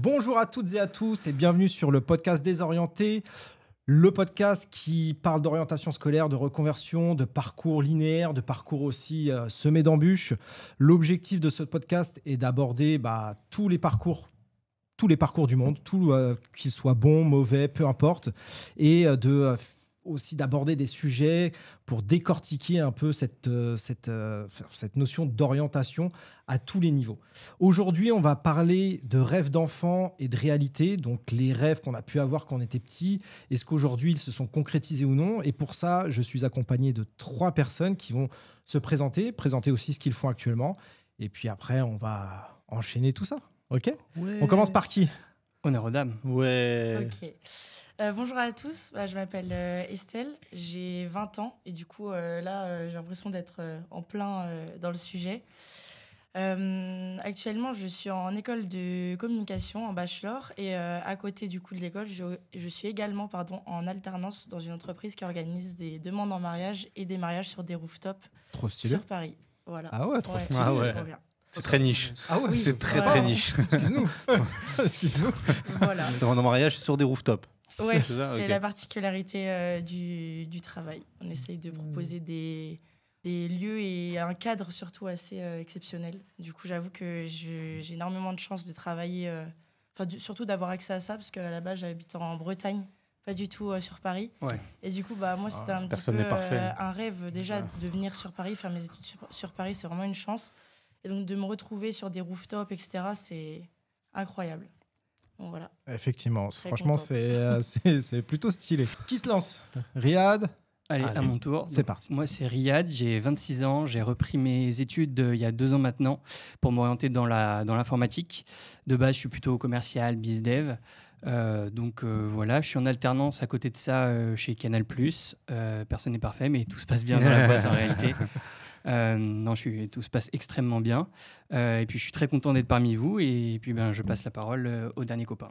Bonjour à toutes et à tous et bienvenue sur le podcast Désorienté, le podcast qui parle d'orientation scolaire, de reconversion, de parcours linéaire, de parcours aussi semé d'embûches. L'objectif de ce podcast est d'aborder tous les parcours du monde, qu'ils soient bons, mauvais, peu importe, et aussi d'aborder des sujets pour décortiquer un peu cette notion d'orientation à tous les niveaux. Aujourd'hui, on va parler de rêves d'enfants et de réalité, donc les rêves qu'on a pu avoir quand on était petit, est-ce qu'aujourd'hui ils se sont concrétisés ou non? Et pour ça, je suis accompagné de 3 personnes qui vont se présenter aussi ce qu'ils font actuellement, et puis après, on va enchaîner tout ça. Ok ? Ouais. On commence par qui ? Honneur aux dames. Ouais. Ok. Bonjour à tous, je m'appelle Estelle, j'ai 20 ans et du coup j'ai l'impression d'être en plein dans le sujet. Actuellement, je suis en école de communication en bachelor et à côté du coup de l'école, je suis également en alternance dans une entreprise qui organise des demandes en mariage et des mariages sur des rooftops sur Paris. Voilà. Ah ouais, trop stylé. Ah ouais. C'est trop bien. C'est très niche. Ah ouais, oui. C'est très niche. Excuse-nous. Voilà. Dans un mariage sur des rooftops. Ouais, c'est ça, c'est ok. la particularité du travail. On essaye de proposer des lieux et un cadre surtout assez exceptionnel. Du coup, j'avoue que j'ai énormément de chance de travailler, surtout d'avoir accès à ça, parce qu'à la base, j'habite en Bretagne, pas du tout sur Paris. Ouais. Et du coup, moi, c'était un petit peu un rêve déjà de venir sur Paris, faire mes études sur Paris, c'est vraiment une chance. Et donc, de me retrouver sur des rooftops, etc., c'est incroyable. Bon, voilà. Effectivement, Très franchement, contente. c'est plutôt stylé. Qui se lance ? Riyad ? Allez, à mon tour. C'est parti. Moi, c'est Riyad, j'ai 26 ans, j'ai repris mes études il y a 2 ans maintenant pour m'orienter dans l'informatique. De base, je suis plutôt commercial, bizdev. Voilà, je suis en alternance à côté de ça chez Canal+. Personne n'est parfait, mais tout se passe bien dans la boîte en réalité. Tout se passe extrêmement bien. Et puis, je suis très content d'être parmi vous. Et puis, je passe la parole au dernier copain.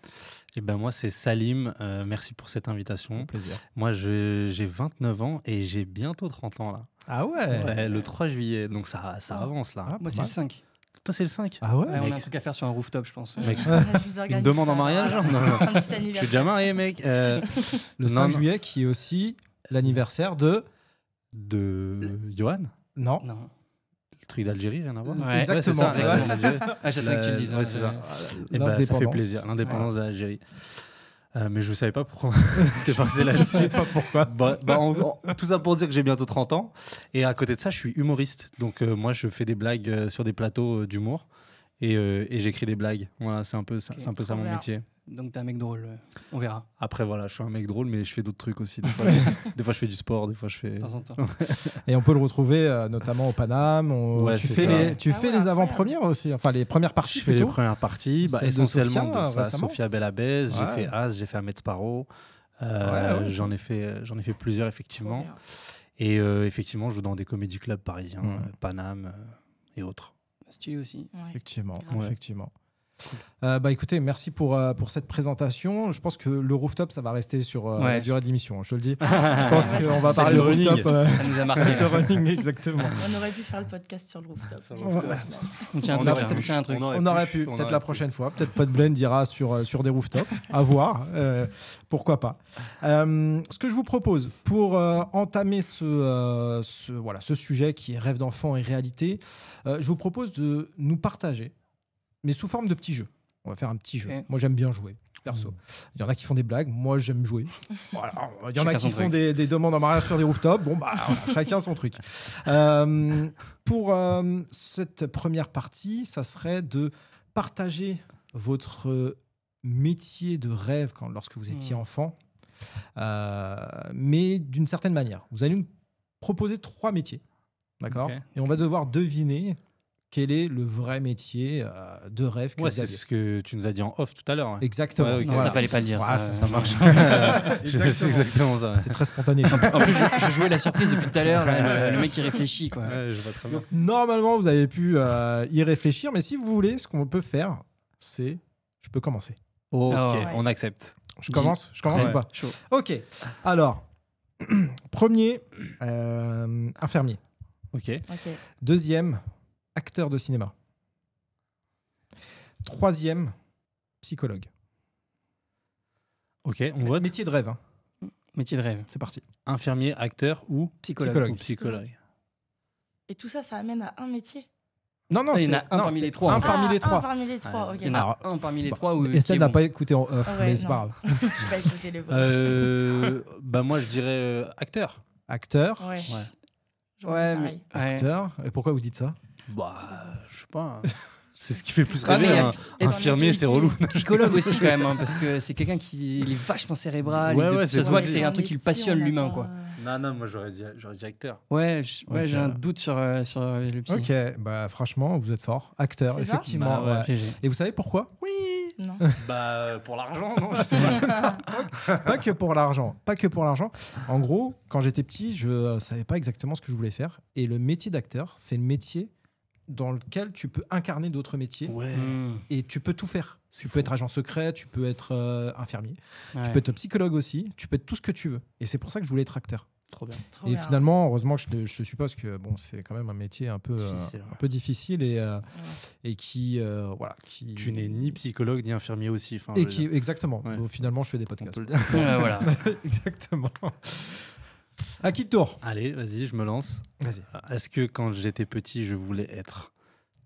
Et moi, c'est Salim. Merci pour cette invitation. Au plaisir. Moi, j'ai 29 ans et j'ai bientôt 30 ans là. Ah ouais, Le 3 juillet. Donc, ça avance là. Ah, Moi, c'est le 5. Toi, c'est le 5. Ah ouais, Ouais, on mec, a un truc à faire sur un rooftop, je pense. Mec, Je vous une organise demande ça, en mariage voilà. Non. Un petit Je suis anniversaire. déjà marié, mec. Le Non, 5 non. juillet, qui est aussi l'anniversaire de... De Johan. Non. Non. Le truc d'Algérie, rien à voir. Ouais, Exactement. c'est ça. Ouais, c'est ça. Ah, j'attends que tu le dises. Ouais, c'est ça. Et ça fait L'indépendance. plaisir, l'indépendance de l'Algérie. Mais je ne savais pas pourquoi c'était passé Je là-dessus. sais pas pourquoi. Tout ça pour dire que j'ai bientôt 30 ans. Et à côté de ça, je suis humoriste. Donc moi, je fais des blagues sur des plateaux d'humour. Et j'écris des blagues. Voilà, c'est un peu ça, Ok, ça mon bien. métier. Donc, t'es un mec drôle. On verra, Après, voilà, je suis un mec drôle, mais je fais d'autres trucs aussi. Des fois, je fais du sport, des fois, je fais... de temps en temps. Et on peut le retrouver notamment au Paname. Ouais, tu c'est fais ça. les Incroyable. avant-premières aussi. Enfin, les premières parties Je fais les plutôt. premières parties. Celle de Essentiellement Sophia, de ça. récemment. Sophia Bellabez, Ouais. j'ai fait As, j'ai fait Ahmed Sparrow. Ouais. J'en ai fait plusieurs, Trop effectivement. bien. Et effectivement, je joue dans des comédie clubs parisiens, Paname et autres. Stylé aussi. Ouais. Effectivement, Grave. effectivement. Écoutez, merci pour cette présentation. Je pense que le rooftop, ça va rester sur la durée de l'émission, je te le dis. Je pense qu'on va C'est parler le de running. rooftop. Ça nous a marqué. Le running, exactement. On aurait pu faire le podcast sur le rooftop. Ouais. On tient On un truc. On aurait pu, peut-être la prochaine fois. Peut-être Podblend dira sur des rooftops. À voir. Pourquoi pas. Ce que je vous propose pour entamer ce sujet qui est rêve d'enfant et réalité, je vous propose de nous partager, mais sous forme de petits jeux. On va faire un petit jeu. Ok. Moi, j'aime bien jouer, perso. Il y en a qui font des blagues. Moi, j'aime jouer. Voilà. Il y en a Chacun qui son font truc. des demandes en mariage sur des rooftops. Bon, voilà, chacun son truc. Pour cette première partie, ça serait de partager votre métier de rêve lorsque vous étiez enfant, mais d'une certaine manière. Vous allez nous proposer 3 métiers. D'accord ? Ok. Et on va devoir deviner quel est le vrai métier de rêve que Ouais, vous c'est aviez. ce que tu nous as dit en off tout à l'heure. Exactement. Ouais, ok. Non, Voilà. ça fallait pas le dire. Voilà, ça ça marche. C'est exactement ça. C'est très spontané. En plus, je jouais la surprise depuis tout à l'heure. là, le mec, il réfléchit, quoi. Ouais, je vois très bien. Donc, normalement, vous avez pu y réfléchir, mais si vous voulez, ce qu'on peut faire, c'est... Je peux commencer. Ok, Ah ouais. on accepte. Je commence Ouais. ou pas? Chaud. Ok. Alors, premier, infirmier. Ok. Ok. Deuxième, acteur de cinéma. Troisième, psychologue. Ok, on vote. Métier de rêve, hein. Métier de rêve. C'est parti. Infirmier, acteur ou Psychologue. ou psychologue. Et tout ça, ça amène à un métier. Non, non, Ah, il y en c'est a un parmi c'est les trois. Un parmi les Un trois. parmi les trois, ok. Il y en a Alors, un parmi les bah, trois où. Estelle n'a pas écouté en off, Ouais, mais c'est non. pas grave. Je vais pas écouter les voix. Bah moi je dirais acteur. Acteur. Ouais. Ouais. J'aurais Ouais, dit mais. pareil. ouais. Acteur. Et pourquoi vous dites ça? Bah je sais pas. C'est ce qui fait le plus Ah, mais rêver. il y a- Un et dans infirmier les c'est petits- relou. Psychologue aussi, quand même, hein, parce que c'est quelqu'un qui il est vachement cérébral. Ouais, il- ouais, ça c'est se voit que possible. c'est un On truc est qui le petits, passionne, on a l'humain, pas- quoi. Non, moi j'aurais dit acteur. Ouais, Ok. j'ai un doute sur le psy. Ok, bah franchement, vous êtes fort. Acteur, C'est ça effectivement. Bah, ouais. ouais. GG. Et vous savez pourquoi? Oui. Non. Bah pour l'argent, non, je sais pas. Pas que pour l'argent. Pas que pour l'argent. En gros, quand j'étais petit, je savais pas exactement ce que je voulais faire. Et le métier d'acteur, c'est le métier dans lequel tu peux incarner d'autres métiers Ouais. Mmh. et tu peux tout faire. Tu peux être agent secret, tu peux être infirmier, Ouais. tu peux être psychologue aussi, tu peux être tout ce que tu veux. Et c'est pour ça que je voulais être acteur. Trop bien. Trop Et bien. finalement, heureusement que je te suis pas parce que bon, c'est quand même un métier un peu Difficile, ouais. un peu difficile et qui voilà qui Tu n'es ni psychologue ni infirmier aussi. Enfin, et je veux qui dire, exactement. Ouais. Donc, finalement, je fais des on podcasts. peut le dire. Voilà. Exactement. À qui le tour? Allez, vas-y, je me lance. Vas-y. Est-ce que quand j'étais petit, je voulais être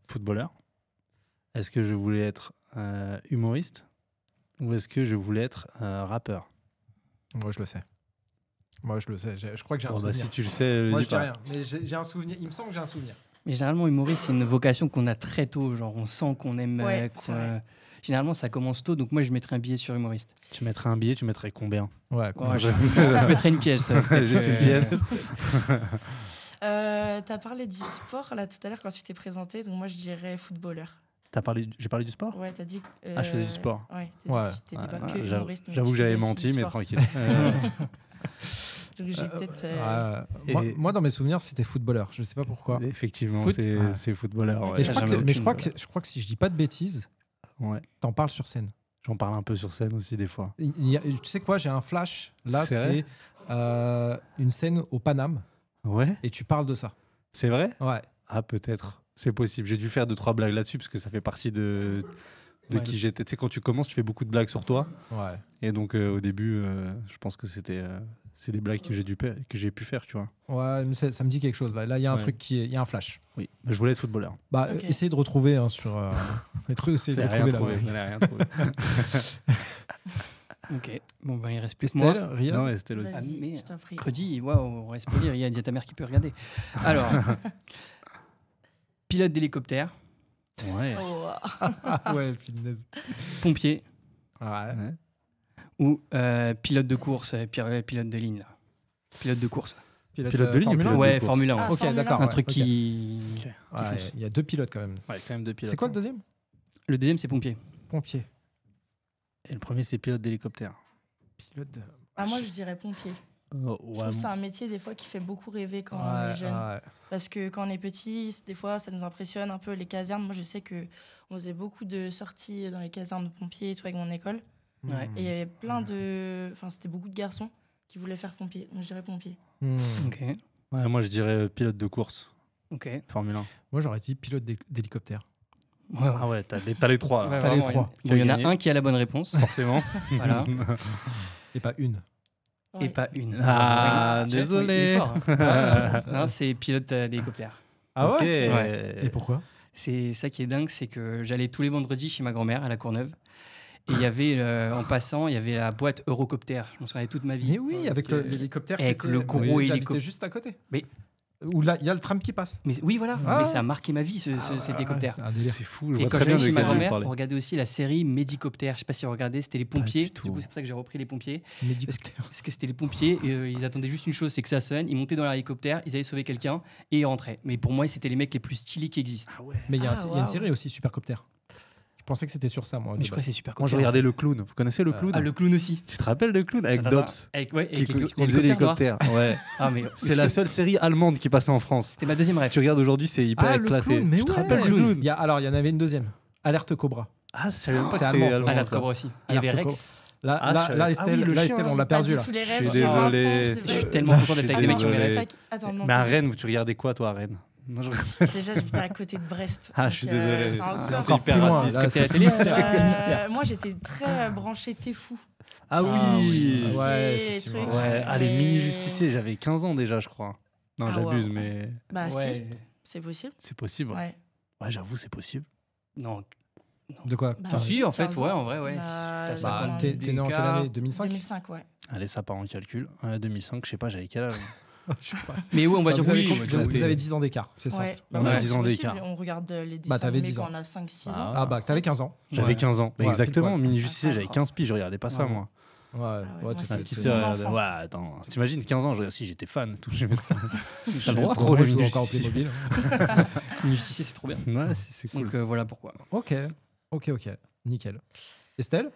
footballeur? Est-ce que je voulais être humoriste? Ou est-ce que je voulais être rappeur? Moi, je le sais. Moi, je le sais. Je crois que j'ai un Bon, bah, souvenir. si tu le sais, Moi, dis je dis pas. rien. Mais j'ai un souvenir. Il me semble que j'ai un souvenir. Mais généralement, humoriste, c'est une vocation qu'on a très tôt. Genre, on sent qu'on aime. Ouais, c'est vrai. Généralement, ça commence tôt, donc moi, je mettrais un billet sur humoriste. Tu mettrais un billet, tu mettrais combien? Ouais. Ouais, je mettrais une pièce. Juste une pièce. T'as parlé du sport là tout à l'heure quand tu t'es présenté, donc moi je dirais footballeur. J'ai parlé du sport? Ouais, t'as dit. Ah, je faisais du sport. Ouais, Ouais. t'as dit que t'étais pas Ouais, que humoriste. mais J'avoue tu que j'avais faisais aussi menti, du mais sport. tranquille. Donc j'ai peut-être. Moi, Et- moi, dans mes souvenirs, c'était footballeur. Je sais pas pourquoi. Effectivement, Foot. c'est footballeur. Et Ouais. Et je crois jamais que, mais aucune. je crois que si je dis pas de bêtises, Ouais. t'en parles sur scène. J'en parle un peu sur scène aussi des fois. Tu sais quoi, j'ai un flash. Là, C'est vrai c'est une scène au Paname Ouais, et tu parles de ça. c'est vrai? Ouais. Ah, peut-être. C'est possible. J'ai dû faire 2-3 blagues là-dessus parce que ça fait partie de Ouais, qui j'étais. Tu sais, quand tu commences, tu fais beaucoup de blagues sur toi. Ouais. Et donc, au début, je pense que c'est des blagues que j'ai pu faire, tu vois. Ouais, mais ça me dit quelque chose là. Là, il y a un Ouais. truc il y a un flash. Oui. Mais je voulais être footballeur. Bah, Ok. essayez de retrouver hein, sur. Essayez de Vous avez rien retrouver là. trouvé. Vous avez rien trouvé. Ok. Bon, ben, il reste plus que moi. Estelle, Riyad. Non, Estelle aussi. Ah, Vas-y, mais- je t'en prie. Credi, waouh, on reste poli. Il y a ta mère qui peut regarder. Alors, pilote d'hélicoptère, Ouais. Oh, Ah ouais, finesse. pompier Ouais. Ouais. ou pilote de course, pilote de ligne. Là. Pilote de course. Pilote, Pilote de ligne ou Formule un pilote de Ouais, course. Formule 1. Ah, Ok, Formule d'accord. un. Un ouais, truc ok. qui. Ouais, il y a deux pilotes quand même. Ouais, quand même deux pilotes. C'est quoi le deuxième? Le deuxième, c'est pompier. Pompier. Et le premier, c'est pilote d'hélicoptère. Pilote de. Ah, moi je dirais pompier. Oh, Je trouve que c'est un métier des fois qui fait beaucoup rêver quand on Ouais, est jeune. ouais. Parce que quand on est petit, des fois, ça nous impressionne un peu les casernes. Moi, je sais que on faisait beaucoup de sorties dans les casernes de pompiers et tout avec mon école. Ouais. Et il y avait plein de... Enfin, c'était beaucoup de garçons qui voulaient faire pompier. Donc, je dirais pompier. Hmm. Ok. Ouais, moi, je dirais pilote de course. Ok. Formule 1. Moi, j'aurais dit pilote d'hélicoptère. Ouais, ouais. Ah ouais, t'as les trois. là. Ouais, t'as les vraiment, trois. Bon, il y en a Gagné. un qui a la bonne réponse. Forcément. Voilà. Et pas une. Et Ouais. pas une. Ah, Tu vois, désolé. il est fort, hein. Non, c'est pilote d'hélicoptère. Ah Ok. ouais? Ouais. Et pourquoi? C'est ça qui est dingue, c'est que j'allais tous les vendredis chez ma grand-mère à la Courneuve. Et il y avait, en passant, il y avait la boîte Eurocopter. Je m'en souviens toute ma vie. Mais oui, avec l'hélicoptère. Avec le gros J'habitais hélicoptère. juste à côté. Mais- Où là, il y a le tram qui passe. Mais oui, voilà. Ah. Mais ça a marqué ma vie, cet hélicoptère. C'est un délire. C'est fou. Je Et vois quand très bien j'allais de chez ma quel vous grand-mère, parlez. on regardait aussi la série Médicoptère. Je sais pas si vous regardez, c'était les pompiers. du tout. Du coup, c'est pour ça que j'ai repris les pompiers. Médicoptère. Parce que c'était les pompiers, et, ils attendaient juste une chose, c'est que ça sonne. Ils montaient dans l'hélicoptère, ils allaient sauver quelqu'un et ils rentraient. Mais pour moi, c'était les mecs les plus stylés qui existent. Mais il y a Ah, il y a une waouh. série aussi, Supercopter. Je pensais que c'était sur ça, moi. Mais je crois que c'est super Moi, je regardais le clown. Vous connaissez le clown? Ah, le clown aussi. Tu te rappelles le clown avec Attends, Dobbs attends. Avec, ouais, qui avec les conduisait hélicoptères noirs. l'hélicoptère. Ouais. Ah, mais C'est la seule série allemande qui passait en France. C'était ma deuxième rêve. Tu regardes aujourd'hui, c'est hyper Ah, le éclaté. clown, mais tu te ouais. rappelles le clown? Alors, il y en avait une deuxième. Alerte Cobra. Ah, je savais même pas C'est que allemand, c'était ça. allemand. Ah, la ça. Cobra aussi. Il y avait Alerte Rex. Là, Ah, là, je savais- là, Ah Estelle, oui, le là, chien. Estelle, on l'a Pas perdu dit là. tous les Je rêves. suis genre, désolé. c'est Je vrai. suis tellement content d'être avec des mecs qui ont mes désolé. rêves. Attends, non, Mais à t'as dit- Rennes, tu regardais quoi, toi, à Rennes? Non, Déjà, j'habitais à côté de Brest. Ah, donc, je suis désolé. c'est C'est encore hyper plus loin, raciste. là, Comme t'es à la c'est télé. Finistère. Moi, j'étais très branchée T'es fou. Ah oui. Justicier, Ouais, les effectivement. trucs. Ouais, ah, les Mais- mini-justiciers, j'avais 15 ans déjà, je crois. Non, Ah, j'abuse, wow. mais Bah, si, Ouais. c'est possible. c'est possible. Ouais. Ouais, j'avoue, c'est possible. Non. De quoi Bah, T'as- Si, en fait, 15 ouais, ans. en vrai, ouais. Bah, T'as Bah, 50 t'es né en quelle d'écart. année 2005 2005, ouais. Allez, ça part en calcul. 2005, je sais pas, j'avais quel âge? Je sais pas. Mais oui, on va Bah, dire vous, avez, oui. vous- on va dire vous oui. avez 10 ans d'écart, c'est ça. Ouais. On a ouais, 10 c'est ans possible, d'écart. On regarde les dessins Bah, t'avais animés 10 ans. quand on a 5-6 ans. Ah. Ah bah, t'avais 15 ans. J'avais Ouais. 15 ans. Ouais, Exactement, pile poil. mini-justicier, j'avais Ça 15 piges, je regardais pas ça, Ouais. moi. Ouais, ouais, ouais, moi, t'es- c'est- La petite c'est sœur, mon enfance. ouais, attends, t'imagines 15 ans, si j'étais fan, tout. T'as le droit, Moi, trop les je joue encore au mini-justiciers. Playmobil. Justicier, c'est trop bien. Ouais, c'est cool. Donc voilà pourquoi. Ok, nickel. Estelle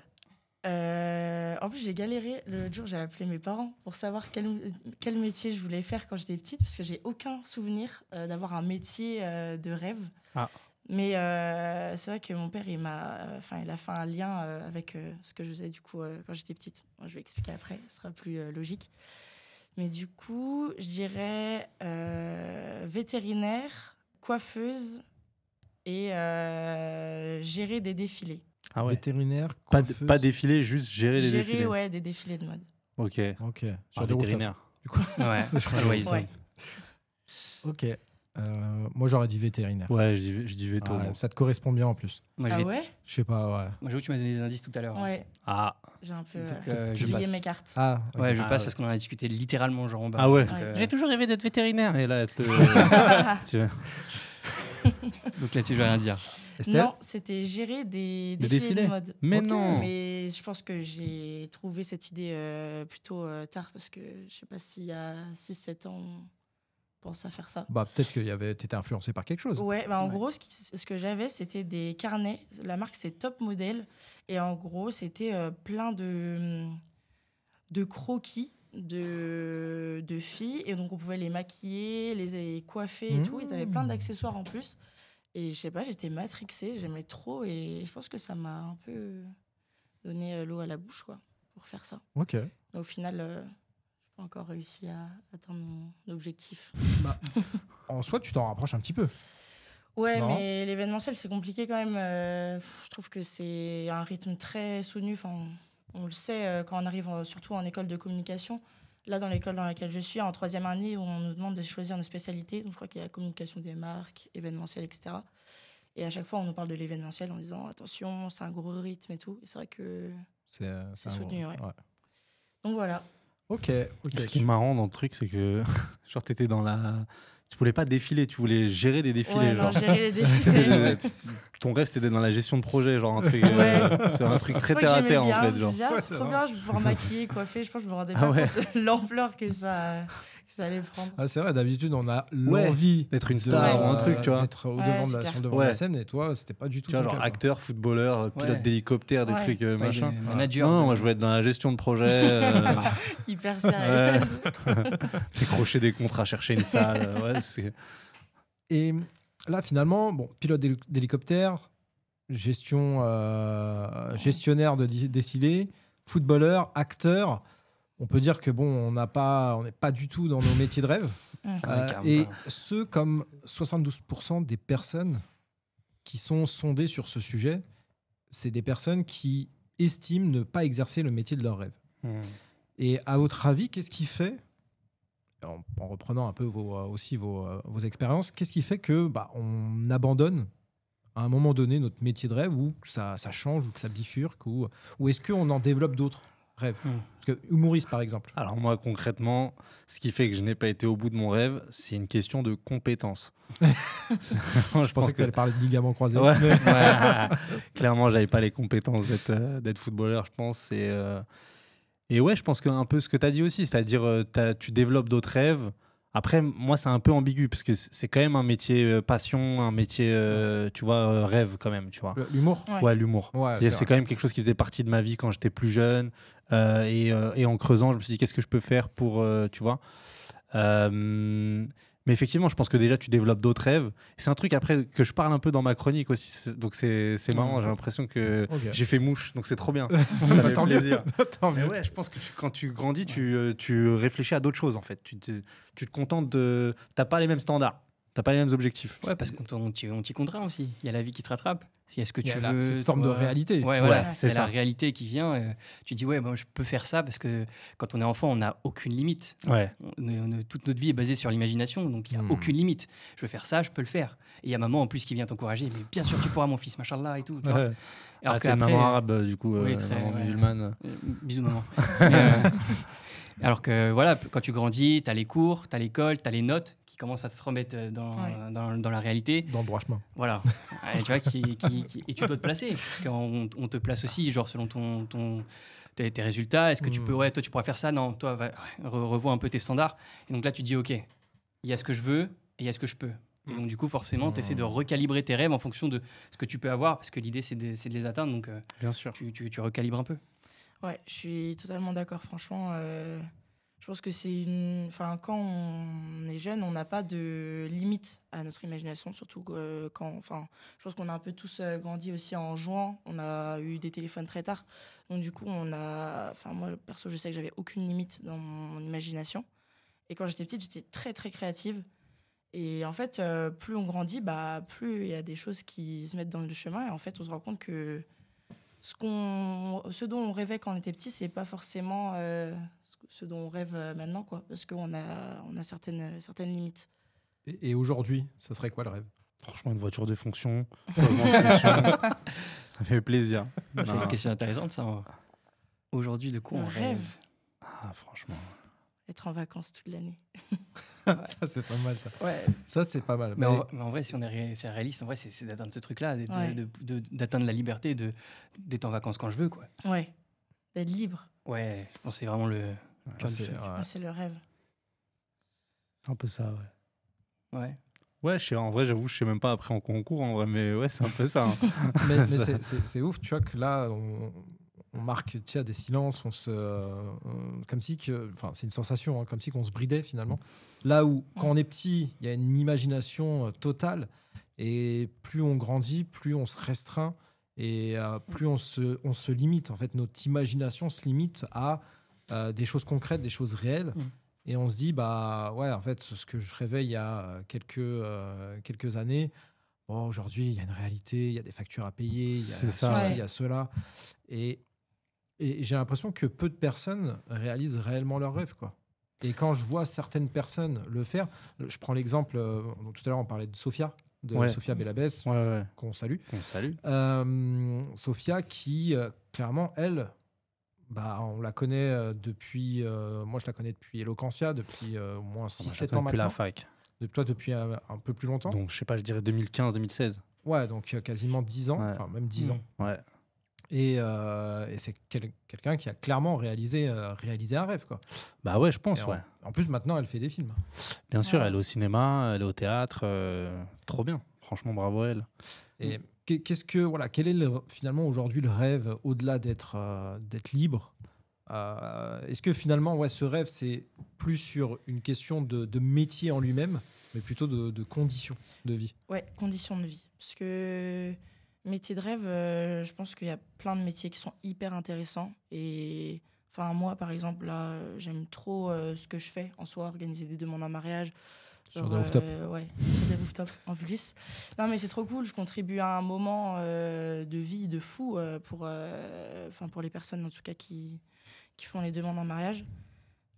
En plus, j'ai galéré. Le jour, j'ai appelé mes parents pour savoir quel métier je voulais faire quand j'étais petite, parce que j'ai aucun souvenir d'avoir un métier de rêve. Ah. Mais c'est vrai que mon père, il a fait un lien avec ce que je faisais du coup quand j'étais petite. Moi, je vais expliquer après, ce sera plus logique. Mais du coup, je dirais vétérinaire, coiffeuse et gérer des défilés. Ah ouais. Vétérinaire, Pas coiffeuse. défilé, juste gérer les défilés. Gérer, ouais, des défilés de mode. Ok. Ok, Sur sur des rooftops. vétérinaire. Ouais, Aloïse. Ouais. Ok. Moi, j'aurais dit vétérinaire. Ouais, je dis veto. Ah, moi. ça te correspond bien en plus. Moi, Ah j'ai- ouais? Je sais pas, ouais. moi, j'avoue, tu m'as donné des indices tout à l'heure. Ouais, Ah. j'ai un peu Donc, je plié passe. mes cartes. Ah, ok. Ouais, je Ah, passe ouais. parce qu'on en a discuté littéralement, genre en bas. Ah ouais. Donc, Ouais. J'ai toujours rêvé d'être vétérinaire. Et là, être le. Tu vois. donc là-dessus, je vais rien dire. Estelle Non, c'était gérer des Des défilés défilés de mode. Mais Ok. non. Mais je pense que j'ai trouvé cette idée plutôt tard parce que je sais pas s'il y a 6-7 ans, on pense à faire ça. Bah, peut-être que t'étais influencé par quelque chose. Ouais, bah en Ouais. gros, ce que j'avais, c'était des carnets. La marque, c'est Top Model. Et en gros, c'était plein de croquis de filles. Et donc, on pouvait les maquiller, les coiffer et tout. Ils avaient plein d'accessoires en plus. Et je sais pas, j'étais matrixée, j'aimais trop. Et je pense que ça m'a un peu donné l'eau à la bouche, quoi, pour faire ça. Ok. Mais au final, je n'ai pas encore réussi à atteindre mon objectif. En soi, tu t'en rapproches un petit peu. Ouais, Non. mais l'événementiel, c'est compliqué quand même. Je trouve que c'est un rythme très soutenu. Enfin, on le sait quand on arrive surtout en école de communication. Là, dans l'école dans laquelle je suis, en 3e année, on nous demande de choisir nos spécialités. Donc, je crois qu'il y a communication des marques, événementiel, etc. Et à chaque fois, on nous parle de l'événementiel en disant attention, c'est un gros rythme et tout. Et c'est vrai que. C'est C'est un soutenu, gros- ouais. Donc voilà. Ok. Ce qui est marrant dans le truc, c'est que genre t'étais dans la. Tu voulais pas défiler, tu voulais gérer des défilés. Ouais, non, genre. gérer les défilés. Ton rêve, c'était d'être dans la gestion de projet, genre un truc, Ouais. c'est un truc Je très crois que terre à j'aimais terre en bien. fait. Je me Genre. disais, ah, Ouais, c'est c'est trop vrai. bien, je vais pouvoir maquiller, coiffer. Je pense que je me rendais Ah pas ouais. compte de l'ampleur que ça allait prendre. Ah, c'est vrai, d'habitude, on a l'envie D'être une de- star ou un truc, tu vois. D'être au Ouais, devant de c'est la, clair. sur le devant Ouais. de la scène, et toi, c'était pas du tout Tu vois, ton genre cas, quoi. acteur, footballeur, pilote Ouais. d'hélicoptère, des Ouais. trucs Ouais, machin. des managers. Non, de- moi je voulais être dans la gestion de projet, Hyper sérieux. décrocher des contrats, chercher une salle. Ouais, c'est. Et là, finalement, bon, pilote d'hélicoptère, gestionnaire de défilé, footballeur, acteur. On peut dire que bon, on n'est pas du tout dans nos métiers de rêve. carrément Et pas. ceux comme 72% des personnes qui sont sondées sur ce sujet, c'est des personnes qui estiment ne pas exercer le métier de leur rêve. Et à votre avis, qu'est-ce qui fait, en reprenant un peu vos expériences, qu'est-ce qui fait que on abandonne à un moment donné notre métier de rêve, ou que ça change, ou que ça bifurque, ou est-ce qu'on en développe d'autres rêves Parce que humoriste, par exemple. Alors moi, concrètement, ce qui fait que je n'ai pas été au bout de mon rêve, c'est une question de compétence. Je pensais que tu allais parler de ligaments croisés. Ouais. mais- Ouais. Clairement, j'avais pas les compétences d'être footballeur, je pense. Et ouais, je pense que un peu ce que tu as dit aussi, c'est-à-dire tu développes d'autres rêves. Après, moi, c'est un peu ambigu parce que c'est quand même un métier passion, un métier, tu vois, rêve quand même, tu vois. L'humour Ouais. Ouais, l'humour. Ouais, C'est-à-dire, c'est c'est quand même quelque chose qui faisait partie de ma vie quand j'étais plus jeune. Et en creusant, je me suis dit, qu'est-ce que je peux faire pour, tu vois. Mais effectivement, je pense que déjà, tu développes d'autres rêves. C'est un truc, après, que je parle un peu dans ma chronique aussi. Donc, c'est marrant. J'ai l'impression que Ok. j'ai fait mouche. Donc, c'est trop bien. Ça fait Tant mieux. plaisir. Tant Mais mieux. ouais, je pense que quand tu grandis, tu réfléchis à d'autres choses, en fait. Tu te contentes de... T'as pas les mêmes standards. T'as pas les mêmes objectifs. Ouais, parce qu'on t'y contraint aussi. Il y a la vie qui te rattrape. Est-ce que Il y tu a veux cette forme de réalité. Ouais, voilà. Ouais, c'est Il y a ça. la réalité qui vient. Tu dis, ouais, bon, je peux faire ça parce que quand on est enfant, on n'a aucune limite. Ouais. Toute notre vie est basée sur l'imagination, donc il n'y a aucune limite. Je veux faire ça, je peux le faire. Et il y a maman en plus qui vient t'encourager, mais bien sûr, tu pourras, mon fils, machallah et tout. Tu vois. Ouais. Alors C'est une qu'après, maman arabe, du coup, oui, très, maman ouais. musulmane. Bisous, maman. Alors que voilà, quand tu grandis, tu as les cours, tu as l'école, tu as les notes qui commencent à te remettre dans la réalité. Dans le droit chemin. Voilà. Et tu vois, et tu dois te placer, parce qu'on te place aussi, genre selon tes résultats. Est-ce que tu peux, toi, tu pourras faire ça? Non, toi, revois un peu tes standards. Et donc là, tu te dis, OK, il y a ce que je veux et il y a ce que je peux. Et donc, du coup, forcément, tu essaies de recalibrer tes rêves en fonction de ce que tu peux avoir, parce que l'idée, c'est de les atteindre. Donc, Bien sûr. tu recalibres un peu. Ouais, je suis totalement d'accord. Franchement, je pense que quand on est jeune, on n'a pas de limite à notre imagination, surtout je pense qu'on a un peu tous grandi aussi en jouant. On a eu des téléphones très tard. Donc, du coup, moi, perso, je sais que j'avais aucune limite dans mon imagination. Et quand j'étais petite, j'étais très, très créative. Et en fait, plus on grandit, plus il y a des choses qui se mettent dans le chemin. Et en fait, on se rend compte que ce dont on rêvait quand on était petit, c'est pas forcément ce dont on rêve maintenant, quoi, parce qu'on a certaines limites. Et aujourd'hui, ça serait quoi le rêve? Franchement, une voiture de fonction. Ça fait plaisir. C'est une question intéressante, ça. Aujourd'hui, de quoi on rêve? Ah, franchement. Être en vacances toute l'année. Ça, c'est pas mal, ça. Ouais. Ça, c'est pas mal. Mais en vrai, si on est réaliste, en vrai, c'est d'atteindre ce truc-là, d'atteindre la liberté, d'être en vacances quand je veux, quoi. Ouais. D'être libre. Ouais, je pense que c'est vraiment C'est le rêve. C'est un peu ça, ouais. Ouais. Ouais, en vrai, j'avoue, je sais même pas après en concours, en vrai, mais ouais, c'est un peu ça. Hein. mais c'est ouf, tu vois, que là, on marque des silences, comme si c'est une sensation, hein, comme si qu'on se bridait finalement. Là où, quand on est petit, il y a une imagination totale, et plus on grandit, plus on se restreint, et plus on se limite. En fait, notre imagination se limite à des choses concrètes, des choses réelles. Et on se dit, en fait, ce que je rêvais il y a quelques années, aujourd'hui, il y a une réalité, il y a des factures à payer, il y a ceci, il y a cela. Et j'ai l'impression que peu de personnes réalisent réellement leurs rêves, quoi. Et quand je vois certaines personnes le faire, je prends l'exemple, tout à l'heure on parlait de Sophia, Sophia Belabès, qu'on salue. Sophia qui, clairement, elle, on la connaît depuis... moi, je la connais depuis Eloquentia, depuis au moins 6-7 ans maintenant. Depuis la fac. Depuis un peu plus longtemps. Donc, je sais pas, je dirais 2015-2016. Ouais, donc quasiment 10 ans, même 10 ans. Ouais. Et c'est quelqu'un qui a clairement réalisé un rêve, quoi. Bah ouais, je pense, En plus, maintenant, elle fait des films. Bien sûr, elle est au cinéma, elle est au théâtre. Trop bien. Franchement, bravo à elle. Et quel est finalement aujourd'hui le rêve, au-delà d'être libre? Est-ce que finalement, ce rêve, c'est plus sur une question de métier en lui-même, mais plutôt de conditions de vie? Ouais, conditions de vie. Parce que... métier de rêve, je pense qu'il y a plein de métiers qui sont hyper intéressants. Et moi, par exemple, là, j'aime trop ce que je fais en soi, organiser des demandes en mariage. Sur des rooftops. Ouais, sur des rooftops en plus. Non, mais c'est trop cool. Je contribue à un moment de vie de fou pour les personnes, en tout cas, qui font les demandes en mariage.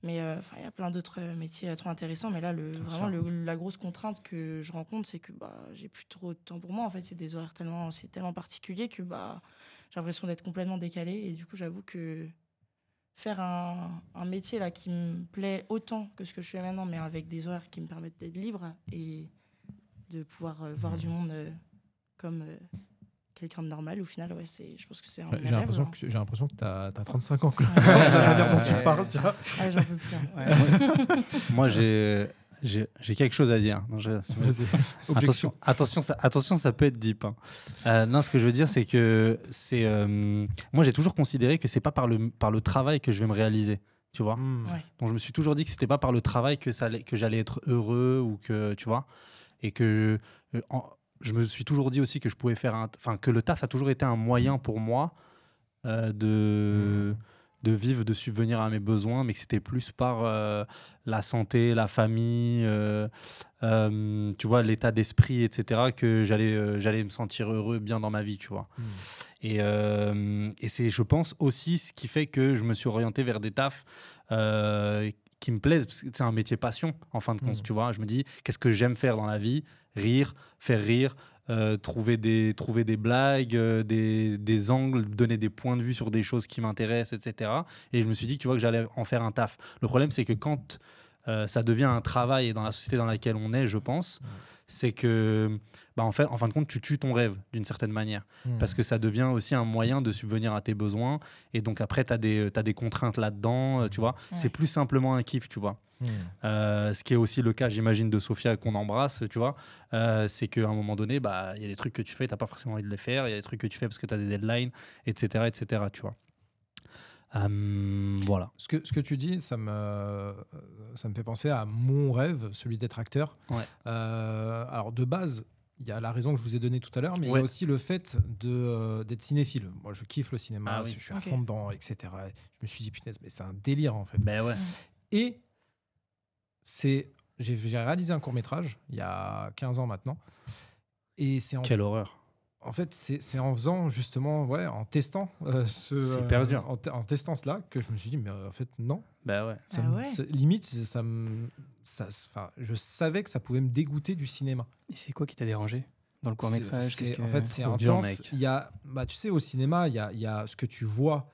Mais il y a plein d'autres métiers trop intéressants. Mais là, la grosse contrainte que je rencontre, c'est que j'ai plus trop de temps pour moi. En fait, c'est des horaires tellement particuliers que j'ai l'impression d'être complètement décalée. Et du coup, j'avoue que faire un métier là, qui me plaît autant que ce que je fais maintenant, mais avec des horaires qui me permettent d'être libre et de pouvoir voir du monde comme... quelqu'un de normal, au final, je pense que c'est un j'ai l'impression que tu as 35 ans. La manière dont tu parles, tu vois. J'en peux plus. Hein. Moi, j'ai quelque chose à dire. Non, attention, ça peut être deep. Hein. Non, ce que je veux dire, c'est que moi, j'ai toujours considéré que c'est pas par le travail que je vais me réaliser. Tu vois. Donc, je me suis toujours dit que c'était pas par le travail que j'allais être heureux ou que, tu vois, et que je me suis toujours dit aussi que je pouvais faire que le taf a toujours été un moyen pour moi de vivre, de subvenir à mes besoins, mais que c'était plus par la santé, la famille, tu vois, l'état d'esprit, etc., que j'allais me sentir heureux, bien dans ma vie, tu vois. Et c'est, je pense, aussi ce qui fait que je me suis orienté vers des tafs qui me plaisent, parce que c'est un métier passion, en fin de compte, tu vois. Je me dis, qu'est-ce que j'aime faire dans la vie ? Rire, faire rire, trouver des blagues, des angles, donner des points de vue sur des choses qui m'intéressent, etc. Et je me suis dit, tu vois, que j'allais en faire un taf. Le problème, c'est que quand ça devient un travail, et dans la société dans laquelle on est, je pense, c'est que, en fin de compte, tu tues ton rêve d'une certaine manière. Parce que ça devient aussi un moyen de subvenir à tes besoins. Et donc après, tu as des contraintes là-dedans, tu vois. Ouais. C'est plus simplement un kiff, tu vois. Ce qui est aussi le cas, j'imagine, de Sophia qu'on embrasse, tu vois. C'est qu'à un moment donné, il y a des trucs que tu fais, tu n'as pas forcément envie de les faire. Il y a des trucs que tu fais parce que tu as des deadlines, etc., tu vois. Voilà. Ce que tu dis, ça me fait penser à mon rêve, celui d'être acteur. Ouais. Alors de base, il y a la raison que je vous ai donnée tout à l'heure, mais il y a aussi le fait d'être cinéphile. Moi, je kiffe le cinéma, je suis à fond dedans, etc. Je me suis dit, punaise, mais c'est un délire en fait. Ben ouais. Et j'ai réalisé un court-métrage il y a 15 ans maintenant. Et Quelle horreur. En fait, c'est en faisant justement, en testant c'est hyper dur. en testant cela que je me suis dit, mais en fait, non. Bah ouais. Limite, je savais que ça pouvait me dégoûter du cinéma. Et c'est quoi qui t'a dérangé dans le court-métrage? En fait, c'est intense. Dur, mec. Il y a, tu sais, au cinéma, il y a ce que tu vois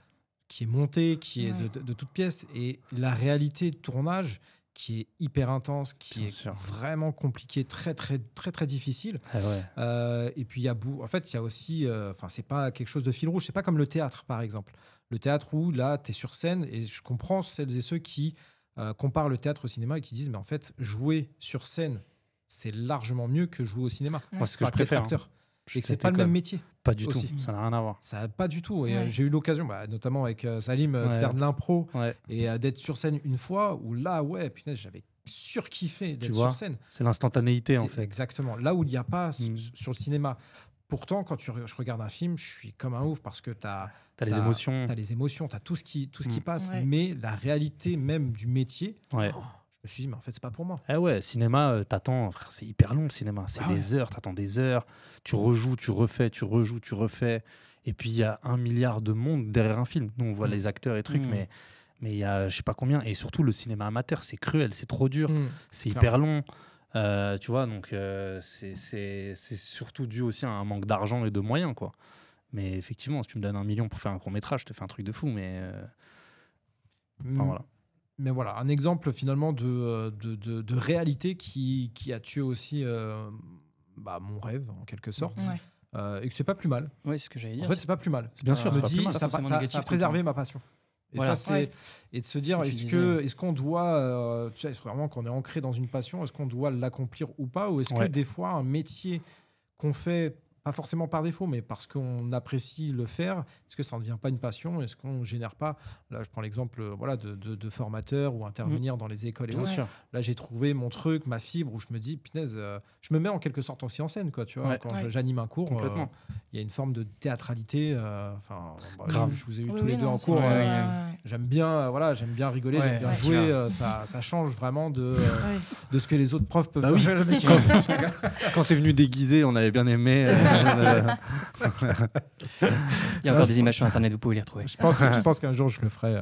qui est monté, qui est de toutes pièces, et la réalité de tournage qui est hyper intense, qui est vraiment compliqué, très très très très difficile. Et puis il y a aussi, c'est pas quelque chose de fil rouge, c'est pas comme le théâtre par exemple. Le théâtre où là tu es sur scène, et je comprends celles et ceux qui comparent le théâtre au cinéma et qui disent mais en fait jouer sur scène c'est largement mieux que jouer au cinéma. Moi ce que je préfère. Et que c'est pas le même métier. Pas du aussi. tout, ça n'a rien à voir. Ça pas du tout. Et j'ai eu l'occasion, notamment avec Salim, de faire de l'impro et d'être sur scène une fois où là, punaise, j'avais surkiffé d'être sur scène. C'est l'instantanéité en fait. Exactement. Là où il n'y a pas sur le cinéma. Pourtant, quand je regarde un film, je suis comme un ouf parce que t'as les émotions. T'as les émotions, t'as tout ce qui passe. Mais la réalité même du métier... Je me suis dit, mais en fait, c'est pas pour moi. Cinéma, t'attends, frère, c'est hyper long le cinéma. C'est des heures, t'attends des heures. Tu rejoues, tu refais, tu rejoues, tu refais. Et puis, il y a 1 milliard de monde derrière un film. Nous, on voit les acteurs et trucs, mais il y a je sais pas combien. Et surtout, le cinéma amateur, c'est cruel, c'est trop dur, c'est hyper long. Tu vois, donc c'est surtout dû aussi à un manque d'argent et de moyens, quoi. Mais effectivement, si tu me donnes 1 million pour faire un court-métrage, je te fais un truc de fou, mais... voilà. Mais voilà, un exemple finalement de réalité qui a tué aussi mon rêve en quelque sorte, et que c'est pas plus mal. Oui, c'est ce que j'allais dire. En fait, c'est pas plus mal. Bien sûr, je me dis, ça a préservé ma passion. Et voilà. Et de se dire, est-ce qu'on doit, tu sais, vraiment qu'on est ancré dans une passion, est-ce qu'on doit l'accomplir ou pas, ou est-ce que des fois un métier qu'on fait pas forcément par défaut, mais parce qu'on apprécie le faire, est-ce que ça ne devient pas une passion? Est-ce qu'on ne génère pas, là je prends l'exemple de formateurs ou intervenir dans les écoles et autres. Là j'ai trouvé mon truc, ma fibre, où je me dis, punaise, je me mets en quelque sorte aussi en scène, quoi, tu vois, quand j'anime un cours, il y a une forme de théâtralité, grave. Je vous ai eu tous les deux en cours, j'aime bien rigoler, j'aime bien jouer, ça change vraiment de ce que les autres profs peuvent pas faire. Quand t'es venu déguisé, on avait bien aimé. Il y a encore des images sur internet, vous pouvez les retrouver. Je pense qu'un jour je le ferai,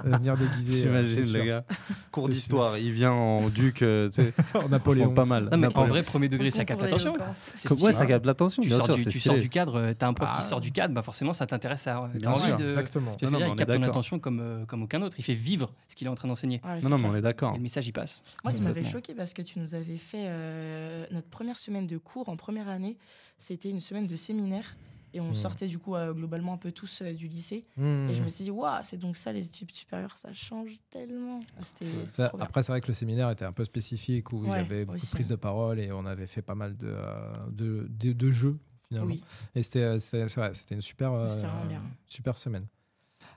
venir déguisé. T'imagines, les gars. Cours d'histoire, il vient en duc, en Napoléon. Pas mal. Non, mais en vrai, premier degré, ça capte l'attention. Ça capte l'attention, bien sûr. Tu sors du cadre, t'as un prof qui sort du cadre, forcément ça t'intéresse à envie de. Exactement. Il capte ton attention comme aucun autre. Il fait vivre ce qu'il est en train d'enseigner. Non, mais on est d'accord. Et le message, il passe. Moi, ça m'avait choqué parce que tu nous avais fait notre première semaine de cours en première année. C'était une semaine de séminaire et on sortait du coup globalement un peu tous du lycée. Et je me suis dit, waouh, c'est donc ça les études supérieures, ça change tellement. Après, c'est vrai que le séminaire était un peu spécifique où il y avait beaucoup de prises de parole et on avait fait pas mal de jeux finalement. Et c'était une super semaine.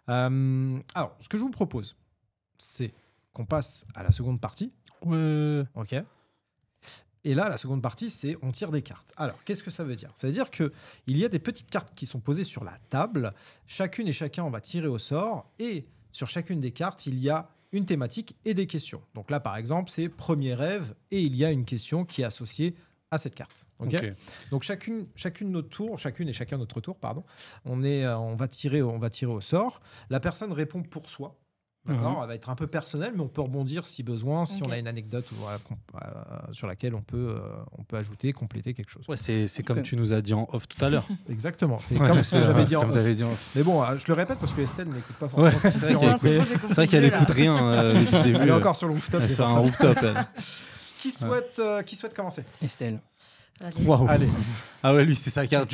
Alors, ce que je vous propose, c'est qu'on passe à la seconde partie. Ok. Et là, la seconde partie, c'est on tire des cartes. Alors, qu'est-ce que ça veut dire? Ça veut dire qu'il y a des petites cartes qui sont posées sur la table. Chacune et chacun, on va tirer au sort. Et Sur chacune des cartes, il y a une thématique et des questions. Donc là, par exemple, c'est premier rêve et il y a une question qui est associée à cette carte. Ok. Donc chacune notre tour, chacune et chacun notre tour, pardon. On va tirer au sort. La personne répond pour soi. D'accord. Elle va être un peu personnelle, mais on peut rebondir si besoin, si on a une anecdote sur laquelle on peut ajouter, compléter quelque chose. Ouais, c'est comme tu nous as dit en off tout à l'heure. Exactement. C'est comme ce que j'avais dit en off. Mais bon, je le répète parce que Estelle n'écoute pas forcément ce qui s'est dit. C'est vrai qu'elle n'écoute rien depuis le début. Elle est encore sur le rooftop. Elle est sur un rooftop. Qui souhaite commencer? Estelle. Allez. Ah ouais, lui, c'est sa carte.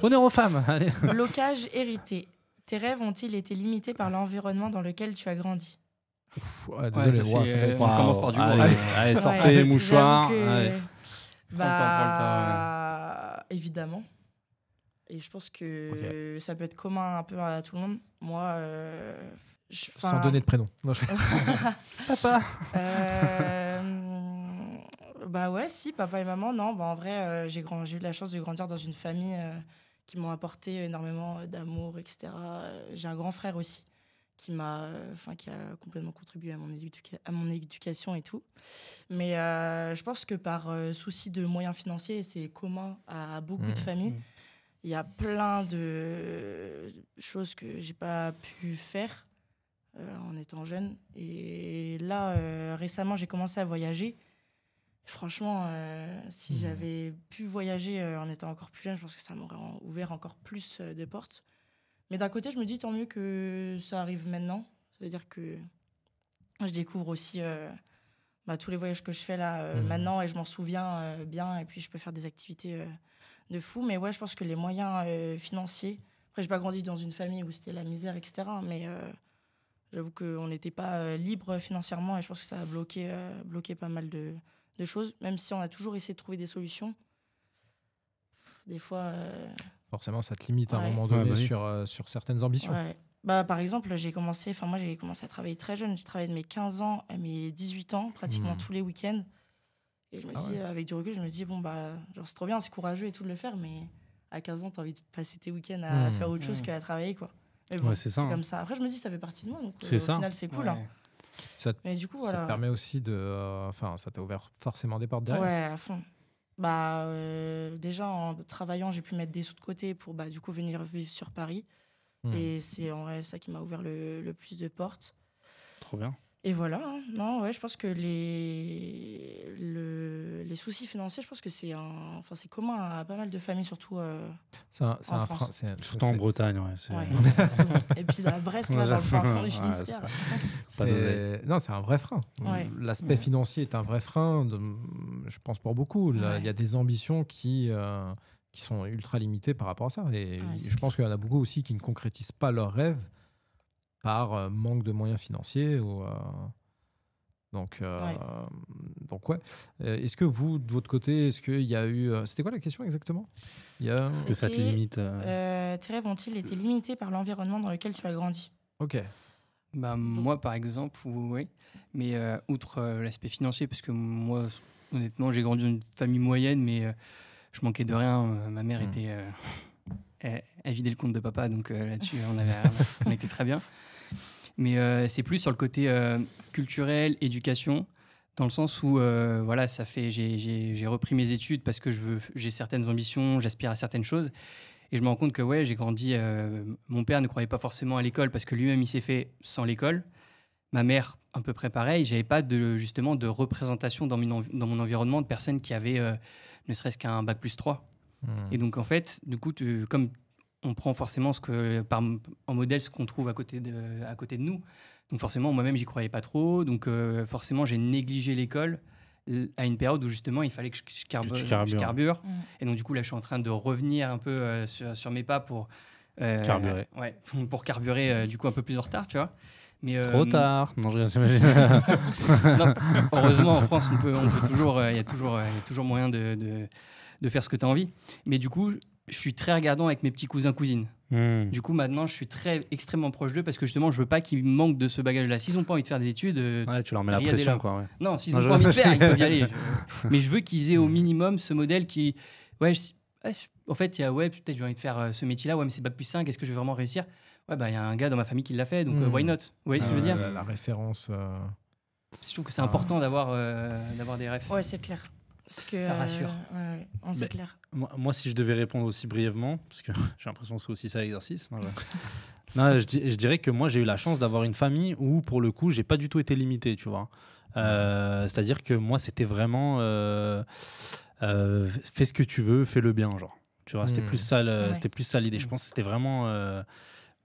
Honneur aux femmes. Allez. Blocage hérité. Tes rêves ont-ils été limités par l'environnement dans lequel tu as grandi? Désolé, on commence par du lourd. Allez, sortez les mouchoirs. Évidemment. Et je pense que ça peut être commun un peu à tout le monde. Moi, sans donner de prénom. Non, Papa. Bah ouais, si, papa et maman, non. Bah en vrai, j'ai eu la chance de grandir dans une famille qui m'ont apporté énormément d'amour, etc. J'ai un grand frère aussi qui a complètement contribué à mon éducation et tout. Mais je pense que par souci de moyens financiers, et c'est commun à beaucoup de familles, il y a plein de choses que j'ai pas pu faire en étant jeune. Et là, récemment, j'ai commencé à voyager. Franchement, si j'avais pu voyager en étant encore plus jeune, je pense que ça m'aurait ouvert encore plus de portes. Mais d'un côté, je me dis tant mieux que ça arrive maintenant. Ça veut dire que je découvre aussi tous les voyages que je fais là maintenant et je m'en souviens bien. Et puis, je peux faire des activités de fou. Mais ouais, je pense que les moyens financiers... Après, je n'ai pas grandi dans une famille où c'était la misère, etc. Mais j'avoue qu'on n'était pas libre financièrement et je pense que ça a bloqué pas mal de choses, même si on a toujours essayé de trouver des solutions. Des fois... Forcément, ça te limite à un moment donné sur certaines ambitions. Ouais. Par exemple, j'ai commencé à travailler très jeune. J'ai travaillé de mes 15 ans à mes 18 ans, pratiquement tous les week-ends. Et je me dis, avec du recul, c'est trop bien, c'est courageux et tout de le faire, mais à 15 ans, tu as envie de passer tes week-ends à faire autre chose qu'à travailler, quoi. Mais bon, c'est comme ça. Après, je me dis, ça fait partie de moi, donc au final, c'est cool. Mais du coup, voilà. Ça te permet aussi ça t'a ouvert forcément des portes derrière. Ouais, à fond. Déjà, en travaillant, j'ai pu mettre des sous de côté pour du coup venir vivre sur Paris. Et c'est en vrai ça qui m'a ouvert le plus de portes. Trop bien. Et voilà. Non, ouais, je pense que les soucis financiers, je pense que c'est commun à pas mal de familles, surtout c'est un frein. Surtout en Bretagne, ouais. Et puis à Brest, là, dans le fin fond du Finistère. C'est un vrai frein. Ouais. L'aspect financier est un vrai frein, je pense, pour beaucoup. Il y a des ambitions qui sont ultra limitées par rapport à ça. Et je pense qu'il y en a beaucoup aussi qui ne concrétisent pas leurs rêves par manque de moyens financiers. Donc, ouais. Est-ce que vous, de votre côté, est-ce qu'il y a eu... C'était quoi la question exactement? Est-ce que ça te limite Tes rêves ont-ils été limités par l'environnement dans lequel tu as grandi? Ok. Moi, par exemple, oui. Mais outre l'aspect financier, parce que moi, honnêtement, j'ai grandi dans une famille moyenne, mais je manquais de rien. Ma mère elle vidait le compte de papa, donc là-dessus, on était très bien. Mais c'est plus sur le côté culturel, éducation, dans le sens où j'ai repris mes études parce que j'ai certaines ambitions, j'aspire à certaines choses. Et je me rends compte que j'ai grandi... mon père ne croyait pas forcément à l'école parce que lui-même, il s'est fait sans l'école. Ma mère, à peu près pareil. Je n'avais pas de représentation dans mon environnement de personnes qui avaient ne serait-ce qu'un bac+3. Et donc, en fait, du coup, comme on prend forcément en modèle ce qu'on trouve à côté de nous. Donc forcément, moi-même, j'y croyais pas trop. Donc forcément, j'ai négligé l'école à une période où justement, il fallait que je carbure. Et donc du coup, là, je suis en train de revenir un peu sur mes pas pour carburer. Pour carburer du coup un peu plus en retard, tu vois. Mais, trop tard. Non, je non, heureusement, en France, on peut toujours, il y a toujours moyen de faire ce que tu as envie. Mais du coup, je suis très regardant avec mes petits cousins-cousines. Du coup, maintenant, je suis extrêmement proche d'eux parce que justement, je veux pas qu'ils manquent de ce bagage-là. S'ils n'ont pas envie de faire des études... tu leur mets la pression, quoi. Ouais. Non, s'ils n'ont pas envie de faire, ils peuvent y aller. Mais je veux qu'ils aient au minimum ce modèle qui... en fait, peut-être j'ai envie de faire ce métier-là, mais c'est bac+5, est-ce que je vais vraiment réussir? Ouais, bah, il y a un gars dans ma famille qui l'a fait, donc why not? Vous voyez ce que je veux dire? La référence. Je trouve que c'est important d'avoir des refs. Ouais, c'est clair. Parce que, Ça rassure. c'est clair. Moi, si je devais répondre aussi brièvement, parce que j'ai l'impression que c'est aussi ça l'exercice. Non, je dirais que moi, j'ai eu la chance d'avoir une famille où, pour le coup, j'ai pas du tout été limité, tu vois. C'est-à-dire que moi, c'était vraiment fais ce que tu veux, fais-le bien, genre. Tu vois, c'était plus ça, c'était plus ça l'idée. Je pense que c'était vraiment.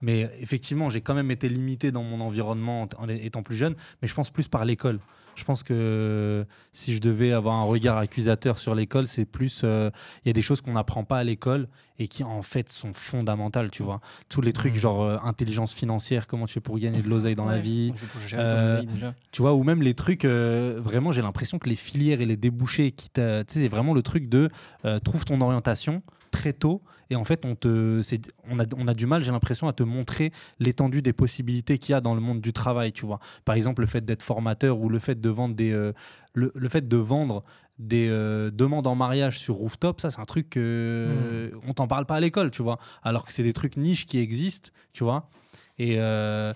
Mais effectivement, j'ai quand même été limité dans mon environnement en étant plus jeune, mais je pense plus par l'école. Je pense que si je devais avoir un regard accusateur sur l'école, c'est plus... Il y a des choses qu'on n'apprend pas à l'école et qui, en fait, sont fondamentales, tu vois. Tous les trucs genre intelligence financière, comment tu fais pour gagner de l'oseille dans la vie. Tu vois, ou même les trucs... vraiment, j'ai l'impression que les filières et les débouchés, tu sais, c'est vraiment le truc de trouve ton orientation très tôt et en fait on a du mal, j'ai l'impression, à te montrer l'étendue des possibilités qu'il y a dans le monde du travail, tu vois. Par exemple, le fait d'être formateur ou le fait de vendre le fait de vendre des demandes en mariage sur rooftop, ça c'est un truc on t'en parle pas à l'école, tu vois, alors que c'est des trucs niches qui existent, tu vois. Et là,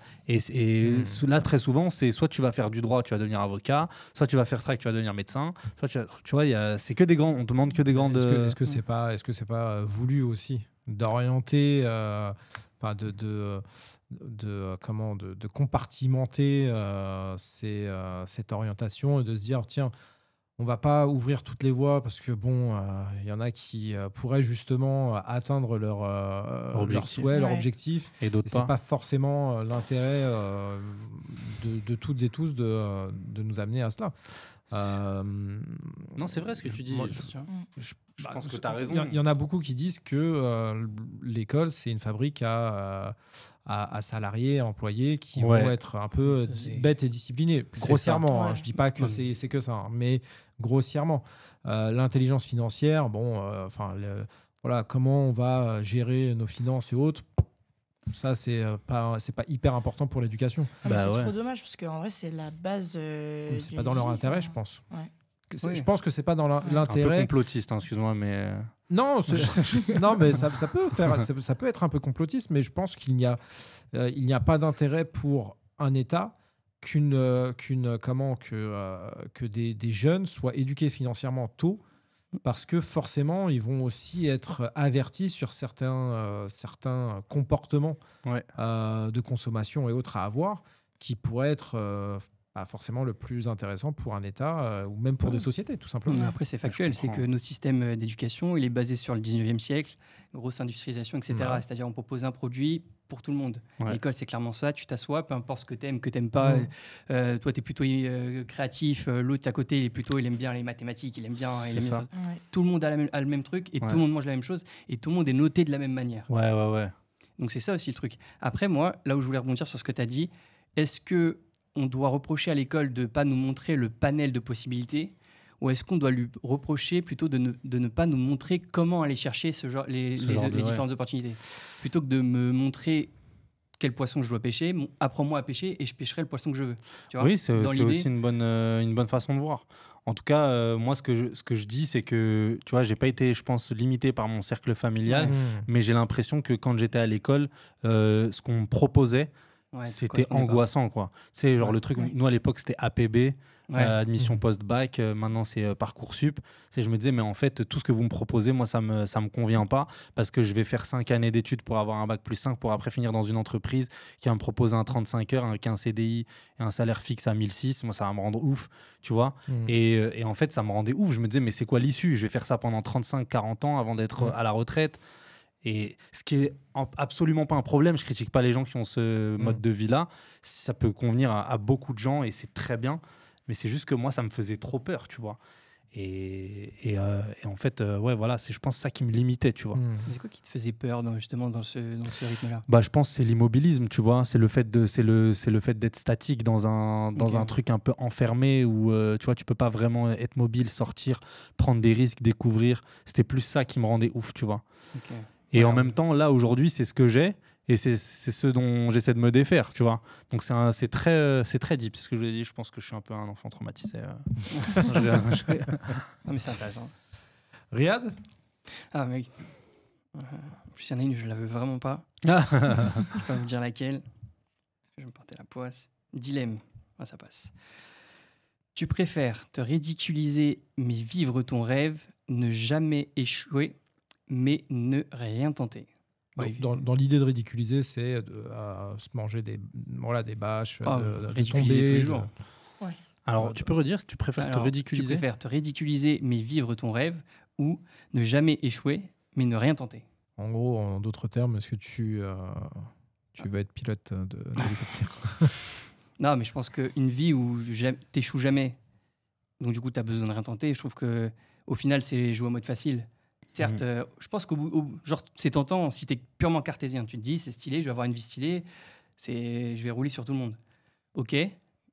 très souvent, c'est soit tu vas faire du droit, tu vas devenir avocat, soit tu vas faire track, tu vas devenir médecin, soit tu vois, c'est que des grands, on te demande que des grandes. Est-ce que c'est pas voulu aussi d'orienter, de compartimenter cette orientation et de se dire tiens, on va pas ouvrir toutes les voies parce que bon, y en a qui pourraient justement atteindre leur souhait, leur objectif. Et d'autres c'est pas forcément l'intérêt de toutes et tous de nous amener à cela. Non, c'est vrai ce que tu dis. Je pense que tu as raison. Il y en a beaucoup qui disent que l'école, c'est une fabrique à salariés, à employés qui vont être un peu bêtes et disciplinés. Grossièrement, je dis pas que c'est que ça, hein, mais grossièrement. L'intelligence financière, voilà, comment on va gérer nos finances et autres, ça, c'est pas hyper important pour l'éducation. C'est trop dommage, parce qu'en vrai, c'est la base. C'est pas dans leur intérêt, je pense. Ouais. Je pense que c'est pas dans l'intérêt. Un peu complotiste, hein, excuse-moi, mais. Non, non, mais ça peut être un peu complotiste, mais je pense qu'il n'y a pas d'intérêt pour un État que des jeunes soient éduqués financièrement tôt, parce que forcément, ils vont aussi être avertis sur certains comportements de consommation et autres à avoir, qui pourraient être pas forcément le plus intéressant pour un État ou même pour des sociétés, tout simplement. Mais après, c'est factuel, c'est que notre système d'éducation, il est basé sur le 19e siècle, grosse industrialisation, etc. C'est-à-dire on propose un produit pour tout le monde. L'école, c'est clairement ça, tu t'assois, peu importe ce que t'aimes pas. Toi, tu es plutôt créatif, l'autre à côté, il aime bien les mathématiques, il aime bien... Tout le monde a le même truc, et tout le monde mange la même chose, et tout le monde est noté de la même manière. Ouais. Donc c'est ça aussi le truc. Après, moi, là où je voulais rebondir sur ce que tu as dit, est-ce que on doit reprocher à l'école de ne pas nous montrer le panel de possibilités, ou est-ce qu'on doit lui reprocher plutôt de ne pas nous montrer comment aller chercher les différentes opportunités, plutôt que de me montrer quel poisson je dois pêcher, apprends-moi à pêcher et je pêcherai le poisson que je veux. Tu vois, oui, c'est aussi une bonne façon de voir. En tout cas, moi, ce que je dis, c'est que tu vois, j'ai pas été, je pense, limité par mon cercle familial, mais j'ai l'impression que quand j'étais à l'école, ce qu'on me proposait, c'était angoissant, quoi. C'est genre le truc, nous à l'époque c'était APB, admission post-bac, maintenant c'est Parcoursup. Je me disais, mais en fait, tout ce que vous me proposez, moi ça me convient pas, parce que je vais faire 5 années d'études pour avoir un bac plus 5 pour après finir dans une entreprise qui va me proposer un 35 heures avec un CDI et un salaire fixe à 1006. Moi, ça va me rendre ouf, tu vois. Et en fait, ça me rendait ouf. Je me disais, mais c'est quoi l'issue? Je vais faire ça pendant 35-40 ans avant d'être à la retraite. Et ce qui est absolument pas un problème, je critique pas les gens qui ont ce mode de vie-là. Ça peut convenir à beaucoup de gens et c'est très bien. Mais c'est juste que moi, ça me faisait trop peur, tu vois. Et en fait, voilà, c'est, je pense, ça qui me limitait, tu vois. C'est quoi qui te faisait peur justement dans ce rythme-là? Je pense que c'est l'immobilisme, tu vois. C'est le fait d'être statique dans un truc un peu enfermé où tu vois, tu peux pas vraiment être mobile, sortir, prendre des risques, découvrir. C'était plus ça qui me rendait ouf, tu vois. Et en même temps, là, aujourd'hui, c'est ce que j'ai et c'est ce dont j'essaie de me défaire, tu vois. Donc, c'est très deep, c'est ce que je vous ai dit. Je pense que je suis un peu un enfant traumatisé. Non, mais c'est intéressant. Riyad ? Ah, mec. plus, il y en a une, je la veux vraiment pas. Ah. Je vais pas vous dire laquelle. Je vais me porter la poisse. Dilemme. Ah, ça passe. Tu préfères te ridiculiser mais vivre ton rêve, ne jamais échouer mais ne rien tenter. Ouais, Dans l'idée de ridiculiser, c'est à se manger des bâches, de ridiculiser tomber, tous les jours. Alors, tu peux redire, tu préfères te Alors, ridiculiser? Tu préfères te ridiculiser mais vivre ton rêve ou ne jamais échouer mais ne rien tenter. En gros, en d'autres termes, est-ce que tu veux être pilote d'hélicoptère? Non, mais je pense qu'une vie où t'échoues jamais, donc du coup, tu as besoin de rien tenter, je trouve que au final, c'est jouer en mode facile. Certes, je pense genre, c'est tentant si tu es purement cartésien. Tu te dis, c'est stylé, je vais avoir une vie stylée, je vais rouler sur tout le monde. Ok,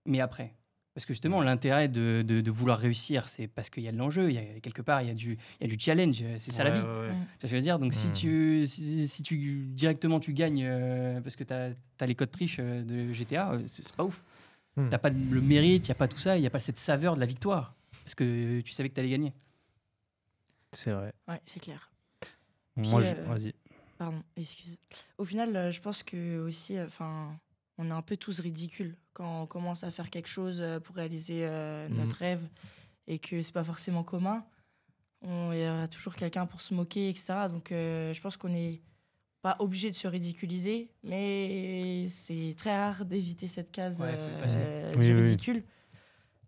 mais après. Parce que justement, l'intérêt de vouloir réussir, c'est parce qu'il y a de l'enjeu, quelque part, il y a du challenge, c'est ça la vie. Tu vois ce que je veux dire? Donc si tu directement tu gagnes parce que tu as les codes triches de GTA, c'est pas ouf. T'as pas le mérite, il n'y a pas tout ça, il n'y a pas cette saveur de la victoire. Parce que tu savais que tu allais gagner. C'est vrai. Ouais, c'est clair. Moi, Puis, vas-y. Pardon, excuse. Au final, je pense que aussi, on est un peu tous ridicules quand on commence à faire quelque chose pour réaliser notre rêve et que c'est pas forcément commun. Il y aura toujours quelqu'un pour se moquer, etc. Donc, je pense qu'on n'est pas obligé de se ridiculiser, mais c'est très rare d'éviter cette case Ouais, faut y passer. du Oui. ridicule.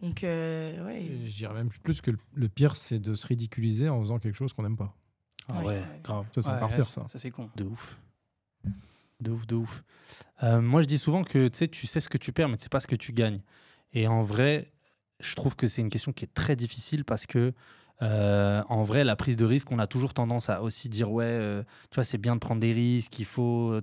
Donc, ouais. Je dirais même plus que le pire, c'est de se ridiculiser en faisant quelque chose qu'on n'aime pas. Ah Ouais. ouais, grave. Ça, c'est Ouais, encore là, pire, ça. Ça, c'est con. De ouf. De ouf. Moi, je dis souvent que tu sais ce que tu perds, mais tu sais pas ce que tu gagnes. Et en vrai, je trouve que c'est une question qui est très difficile parce que, en vrai, la prise de risque, on a toujours tendance à aussi dire ouais, tu vois, c'est bien de prendre des risques, il faut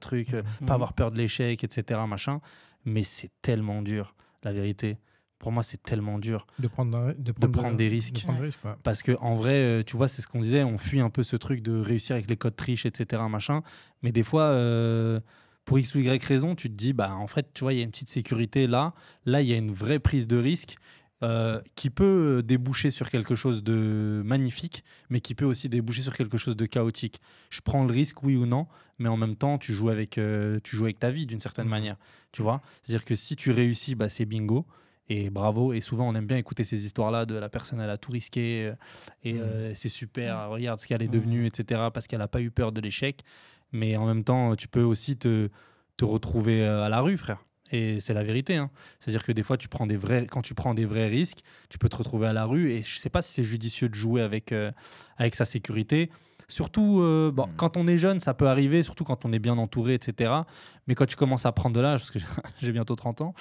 pas avoir peur de l'échec, etc. Machin. Mais c'est tellement dur, la vérité. Pour moi, c'est tellement dur. De prendre des risques. De prendre des risques, ouais. Parce que en vrai, tu vois, c'est ce qu'on disait, on fuit un peu ce truc de réussir avec les codes triches, etc. Machin. Mais des fois, pour X ou Y raison, tu te dis, bah en fait, tu vois, il y a une petite sécurité là. Là, il y a une vraie prise de risque qui peut déboucher sur quelque chose de magnifique, mais qui peut aussi déboucher sur quelque chose de chaotique. Je prends le risque, oui ou non, mais en même temps, tu joues avec ta vie d'une certaine manière. Tu vois, c'est-à-dire que si tu réussis, bah, c'est bingo. Et bravo, et souvent on aime bien écouter ces histoires-là de la personne, elle a tout risqué, c'est super, regarde ce qu'elle est devenue, etc., parce qu'elle n'a pas eu peur de l'échec. Mais en même temps, tu peux aussi te retrouver à la rue, frère. Et c'est la vérité. Hein. C'est-à-dire que des fois, quand tu prends des vrais risques, tu peux te retrouver à la rue. Et je ne sais pas si c'est judicieux de jouer avec sa sécurité. Surtout, quand on est jeune, ça peut arriver, surtout quand on est bien entouré, etc. Mais quand tu commences à prendre de l'âge, parce que j'ai bientôt 30 ans,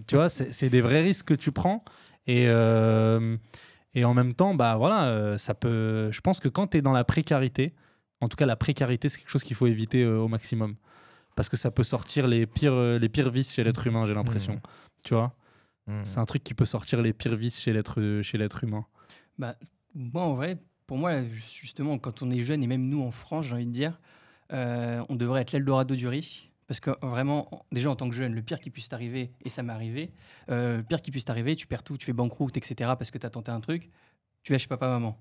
tu vois, c'est des vrais risques que tu prends. Et en même temps, bah, voilà, je pense que quand tu es dans la précarité, en tout cas, la précarité, c'est quelque chose qu'il faut éviter au maximum. Parce que ça peut sortir les pires vices chez l'être humain, j'ai l'impression. Tu vois, c'est un truc qui peut sortir les pires vices chez l'être humain. Bah, moi, en vrai, pour moi, justement, quand on est jeune, et même nous en France, j'ai envie de dire, on devrait être l'Eldorado du risque. Parce que vraiment, déjà en tant que jeune, le pire qui puisse t'arriver, et ça m'est arrivé, le pire qui puisse t'arriver, tu perds tout, tu fais banqueroute, etc. parce que tu as tenté un truc, tu vas chez papa-maman.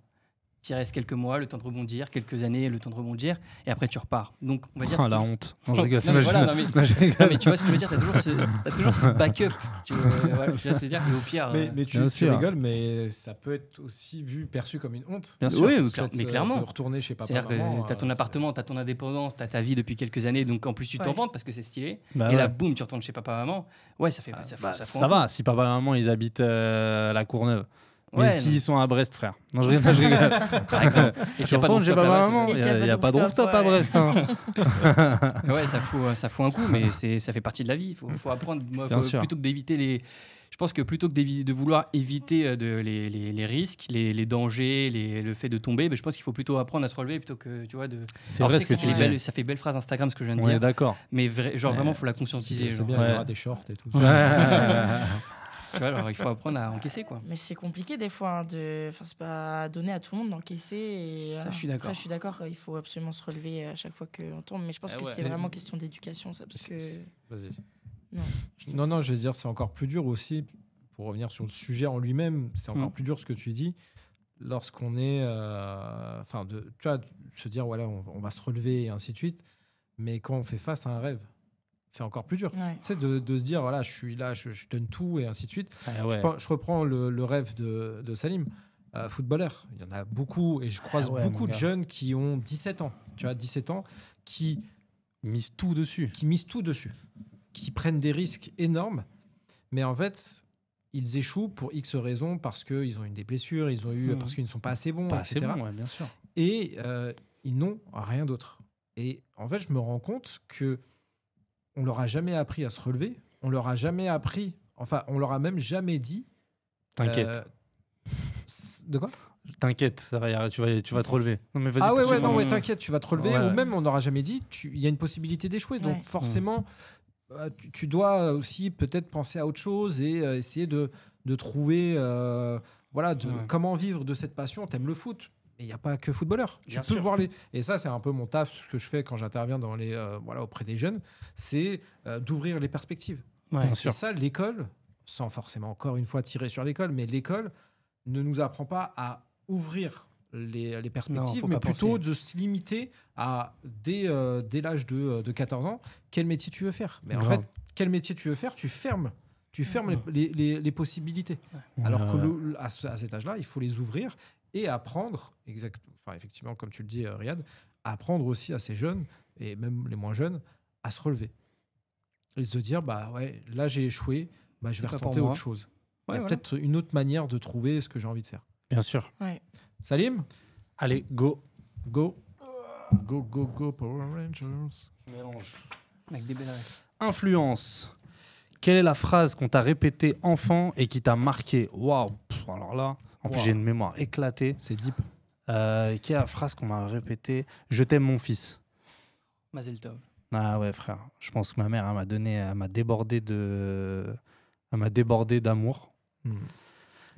Tu restes quelques mois, le temps de rebondir, quelques années, le temps de rebondir, et après tu repars. Donc, on va dire. Oh, la honte. Non, je rigole. Non, mais voilà, non, mais tu vois ce que je veux dire, t'as toujours ce backup. Tu vois ce que je veux dire, et au pire. Mais tu rigoles, mais ça peut être aussi perçu comme une honte. Bien sûr. Oui, mais clairement. De retourner chez papa. C'est-à-dire que tu as ton appartement, tu as ton indépendance, tu as ta vie depuis quelques années, donc en plus tu t'en vantes parce que c'est stylé. Bah et là, boum, tu retournes chez papa-maman. Ouais, ça va, si papa et maman ils habitent à La Courneuve. Mais Ouais, s'ils sont à Brest, frère. Non, je rigole. Par exemple. Et Je retourne chez papa et maman. Il n'y a pas de rooftop à Brest. Hein. Ouais, ça fout un coup, mais ça fait partie de la vie. Il faut apprendre. Plutôt que d'éviter les. Je pense que plutôt que de vouloir éviter les risques, les dangers, le fait de tomber, je pense qu'il faut plutôt apprendre à se relever plutôt que, tu vois, de. C'est vrai ce que tu dis. Ça fait belle phrase Instagram ce que je viens de dire. dire. D'accord. Mais vraiment, il faut la conscientiser. C'est bien, il y aura des shorts et tout. Tu vois, alors il faut apprendre à encaisser, quoi. Mais c'est compliqué des fois, c'est pas donné à tout le monde d'encaisser. Et, ça, je suis d'accord. Après, je suis d'accord, il faut absolument se relever à chaque fois qu'on tombe. Mais je pense que c'est vraiment question d'éducation, ça, parce que. Vas-y. Non, je veux dire, c'est encore plus dur aussi, pour revenir sur le sujet en lui-même, c'est encore plus dur ce que tu dis. lorsqu'on est, tu vois, se dire voilà, on va se relever et ainsi de suite. Mais quand on fait face à un rêve, c'est encore plus dur. Ouais. Tu sais, de se dire voilà, je suis là, je donne tout et ainsi de suite. Ah ouais. Je reprends le rêve de Salim, footballeur. Il y en a beaucoup et je croise ouais, beaucoup mon de gars. jeunes qui ont 17 ans. Tu vois, 17 ans qui Mise tout dessus. misent tout dessus, qui prennent des risques énormes, mais en fait, ils échouent pour X raisons parce qu'ils ont eu des blessures, parce qu'ils ne sont pas assez bons, Pas assez etc. bon, ouais, bien sûr. Et ils n'ont rien d'autre. Et en fait, je me rends compte que on leur a jamais appris à se relever, on leur a jamais appris, enfin, on leur a même jamais dit. T'inquiète. De quoi? T'inquiète, ça va, tu vas te relever. Non, mais vas-y, Ah ouais, poursuis. non, ouais, t'inquiète, tu vas te relever. Ouais. Ou même, on n'aura jamais dit, il y a une possibilité d'échouer. Donc Ouais. forcément, tu dois aussi peut-être penser à autre chose et essayer de trouver Ouais. comment vivre de cette passion. T'aimes le foot, mais il n'y a pas que footballeur. Tu Bien peux sûr. voir les... Et ça, c'est un peu mon taf, ce que je fais quand j'interviens auprès des jeunes, c'est d'ouvrir les perspectives. Ouais. Bien Et sûr. ça, l'école, sans forcément encore une fois tirer sur l'école, mais l'école ne nous apprend pas à ouvrir les perspectives, faut mais pas plutôt penser. de se limiter à, dès l'âge de 14 ans, quel métier tu veux faire. Mais en Grave. fait, quel métier tu veux faire, tu fermes les possibilités. Ouais, Alors que ouais. à cet âge-là, il faut les ouvrir et apprendre, effectivement, comme tu le dis, Riyad, apprendre aussi à ces jeunes, et même les moins jeunes, à se relever. Et se dire, bah ouais, là j'ai échoué, bah, je vais C'est pas pour retenter moi. autre chose. Il Ouais, y a voilà. peut-être une autre manière de trouver ce que j'ai envie de faire. Bien sûr. Ouais. Salim, Allez, go. go. Go, go, go, Power Rangers. Mélange. Avec des belles rêves. Influence. Quelle est la phrase qu'on t'a répétée enfant et qui t'a marqué? Waouh. Alors là, en plus Waouh. j'ai une mémoire éclatée. C'est deep. Quelle est la phrase qu'on m'a répétée? Je t'aime mon fils. Mazel Tov. Ah ouais frère. Je pense que ma mère elle m'a débordé d'amour. Hmm.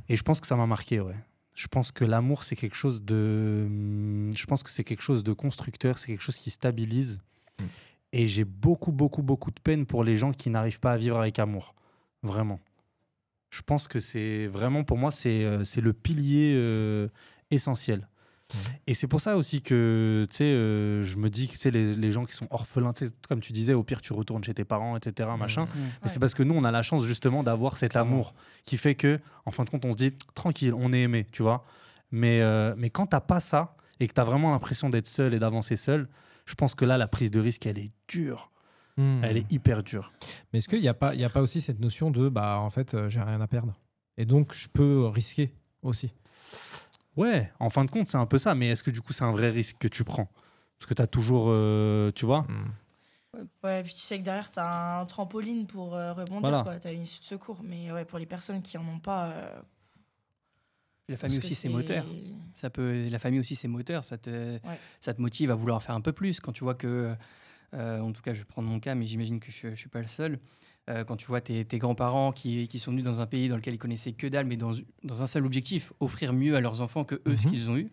Et je pense que ça m'a marqué, ouais. Je pense que l'amour, c'est quelque chose de... Je pense que c'est quelque chose de constructeur, c'est quelque chose qui stabilise. Mm. Et j'ai beaucoup de peine pour les gens qui n'arrivent pas à vivre avec amour. Vraiment. Je pense que c'est vraiment, pour moi, c'est le pilier essentiel. Mm. Et c'est pour ça aussi que, tu sais, je me dis que, tu sais, les gens qui sont orphelins, tu sais, comme tu disais, au pire, tu retournes chez tes parents, etc., machin. Mais Ouais. c'est parce que nous, on a la chance justement d'avoir cet Clairement. amour qui fait que, en fin de compte, on se dit tranquille, on est aimé, tu vois. Mais quand t'as pas ça et que t'as vraiment l'impression d'être seul et d'avancer seul, je pense que là, la prise de risque, elle est dure. Elle est hyper dure. Mais est-ce qu'il n'y a pas aussi cette notion de, bah, en fait, j'ai rien à perdre. Et donc, je peux risquer aussi. Ouais, en fin de compte, c'est un peu ça. Mais est-ce que du coup, c'est un vrai risque que tu prends? Parce que t'as toujours, tu vois. Ouais, puis tu sais que derrière, tu as un trampoline pour rebondir. Voilà. Tu as une issue de secours. Mais ouais, pour les personnes qui en ont pas. La famille parce que aussi, c'est moteur. La famille aussi, c'est moteur. Ça te motive à vouloir faire un peu plus. Quand tu vois que, en tout cas, je vais prendre mon cas, mais j'imagine que je ne suis pas le seul. Quand tu vois tes grands-parents qui sont venus dans un pays dans lequel ils connaissaient que dalle, mais dans un seul objectif, offrir mieux à leurs enfants que eux ce qu'ils ont eu.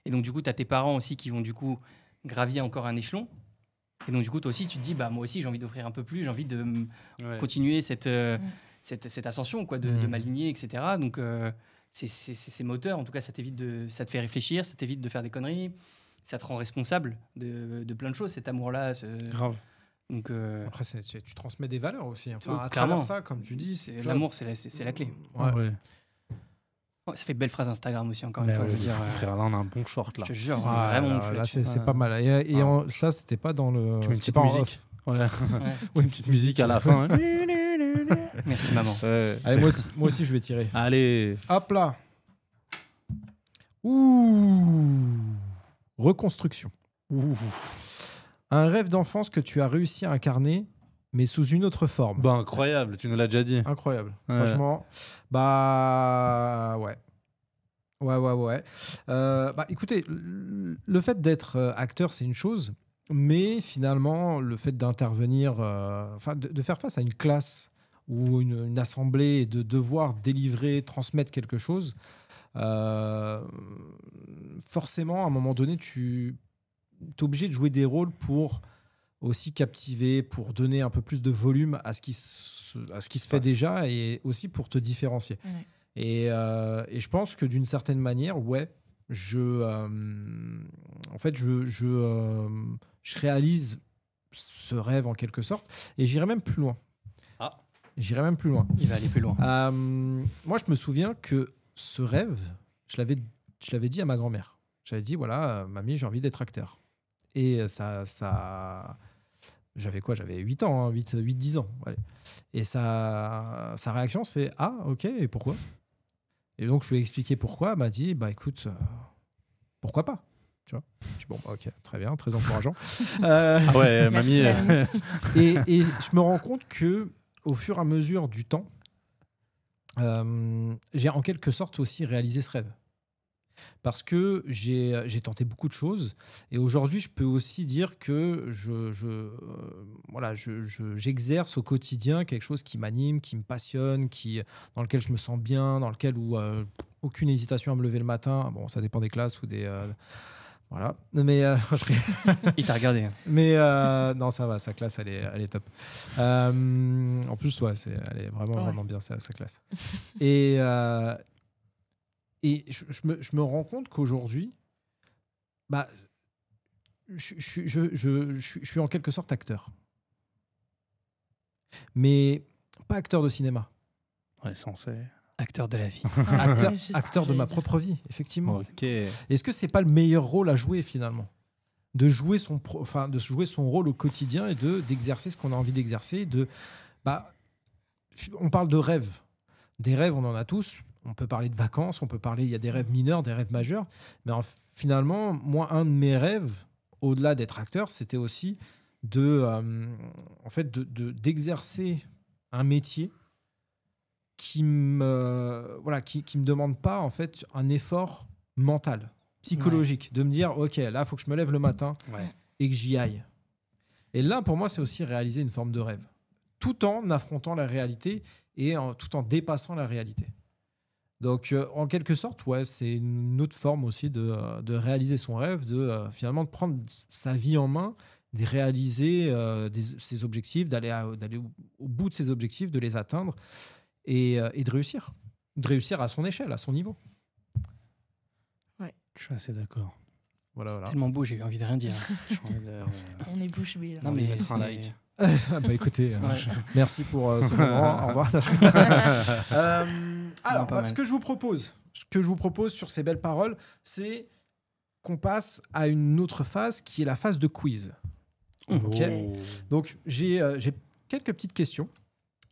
Et donc, du coup, tu as tes parents aussi qui vont, du coup, gravir encore un échelon. Et donc, du coup, toi aussi, tu te dis, bah, moi aussi, j'ai envie d'offrir un peu plus, j'ai envie de continuer cette ascension, quoi, de m'aligner, etc. Donc, c'est moteur. En tout cas, ça te fait réfléchir, ça t'évite de faire des conneries, ça te rend responsable de plein de choses, cet amour-là. Grave. Donc, Après, tu transmets des valeurs aussi. Enfin, à clairement. travers ça, comme tu dis. tu vois. L'amour, c'est la clé. Ouais. Ouais. Oh, ça fait belle phrase Instagram aussi, encore Mais une fois. ouais, Je veux dire, frère, là, on a un bon short, là. je te jure, Ah, vraiment. là, ouf là, là-dessus. c'est pas mal. Et ça, c'était pas dans le. Tu mets une c'était petite pas en musique. off. Ouais. Ouais. Ou une petite musique à la fin. hein. Merci, maman. Ouais. Allez, moi aussi, je vais tirer. Allez. Hop là. Ouh. Reconstruction. Ouh. Un rêve d'enfance que tu as réussi à incarner, mais sous une autre forme. Bah, incroyable, tu nous l'as déjà dit. Incroyable. Ouais. Franchement, bah ouais. Ouais. Bah écoutez, le fait d'être acteur, c'est une chose, mais finalement, le fait d'intervenir, de faire face à une classe ou une assemblée et de devoir délivrer, transmettre quelque chose, forcément, à un moment donné, tu es obligé de jouer des rôles pour aussi captiver, pour donner un peu plus de volume à ce qui se fait déjà et aussi pour te différencier. Ouais. Et je pense que d'une certaine manière, ouais, en fait, je réalise ce rêve en quelque sorte. Et j'irai même plus loin. J'irai même plus loin. Il va aller plus loin. Moi, je me souviens que ce rêve, je l'avais dit à ma grand-mère. J'avais dit, voilà, mamie, j'ai envie d'être acteur. Et j'avais quoi? J'avais 8 ans, hein, 8-10 ans. Ouais. Et sa réaction, c'est, ah, ok, et pourquoi? Et donc, je lui ai expliqué pourquoi. Elle m'a dit, bah écoute, pourquoi pas? Tu vois? Je dis, bon, bah, ok, très bien, très encourageant. Ah ouais, Merci, mamie. mamie. Et je me rends compte que au fur et à mesure du temps, j'ai en quelque sorte aussi réalisé ce rêve. Parce que j'ai tenté beaucoup de choses. Et aujourd'hui, je peux aussi dire que j'exerce au quotidien quelque chose qui m'anime, qui me passionne, dans lequel je me sens bien, dans lequel où aucune hésitation à me lever le matin. Bon, ça dépend des classes ou des... voilà. Mais Il t'a regardé. Hein. Mais non, ça va, sa classe, elle est top. En plus, ouais, elle est vraiment bien, sa classe. Et je me rends compte qu'aujourd'hui, bah, je suis en quelque sorte acteur. Mais pas acteur de cinéma. Ouais, censé. Acteur de la vie. Acteur de ma propre vie, effectivement. Ok. Est-ce que c'est pas le meilleur rôle à jouer finalement? De jouer son rôle au quotidien et d'exercer ce qu'on a envie d'exercer. On parle de rêves. Des rêves, on en a tous. On peut parler de vacances, il y a des rêves mineurs, des rêves majeurs. Mais finalement, moi, un de mes rêves, au-delà d'être acteur, c'était aussi d'exercer un métier qui me demande pas en fait un effort mental, psychologique, de me dire ok, là, il faut que je me lève le matin et que j'y aille. Et là, pour moi, c'est aussi réaliser une forme de rêve, tout en affrontant la réalité et tout en dépassant la réalité. Donc, en quelque sorte, ouais, c'est une autre forme aussi de réaliser son rêve, finalement de prendre sa vie en main, de réaliser ses objectifs, d'aller au bout de ses objectifs, de les atteindre et de réussir. De réussir à son échelle, à son niveau. Ouais. Je suis assez d'accord. Voilà. Tellement beau, j'ai eu envie de rien dire. On est bouche bée. Non, mais mettre un like. Bah écoutez, merci pour ce moment. Au revoir. Alors, pas ce mal. que je vous propose sur ces belles paroles, c'est qu'on passe à une autre phase qui est la phase de quiz. Ok. Donc, j'ai quelques petites questions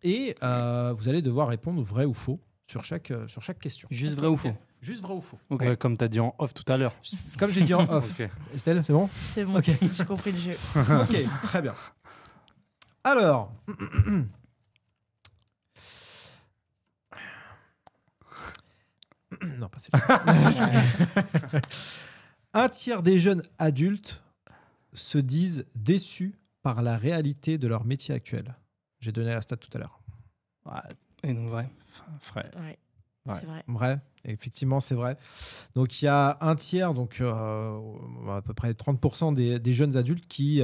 et vous allez devoir répondre vrai ou faux sur chaque question. Juste vrai ou faux? Juste vrai ou faux. Ok. Ouais, comme tu as dit en off tout à l'heure. Comme j'ai dit en off. Ok. Estelle, c'est bon? C'est bon, Ok. j'ai compris le jeu. Ok, très bien. Alors, non, pas celle-ci. Un tiers des jeunes adultes se disent déçus par la réalité de leur métier actuel. J'ai donné la stat tout à l'heure. Et donc, vrai. Frère. Ouais, Ouais. c'est vrai. Vrai, effectivement, c'est vrai. Donc, il y a un tiers, donc à peu près 30% des jeunes adultes qui,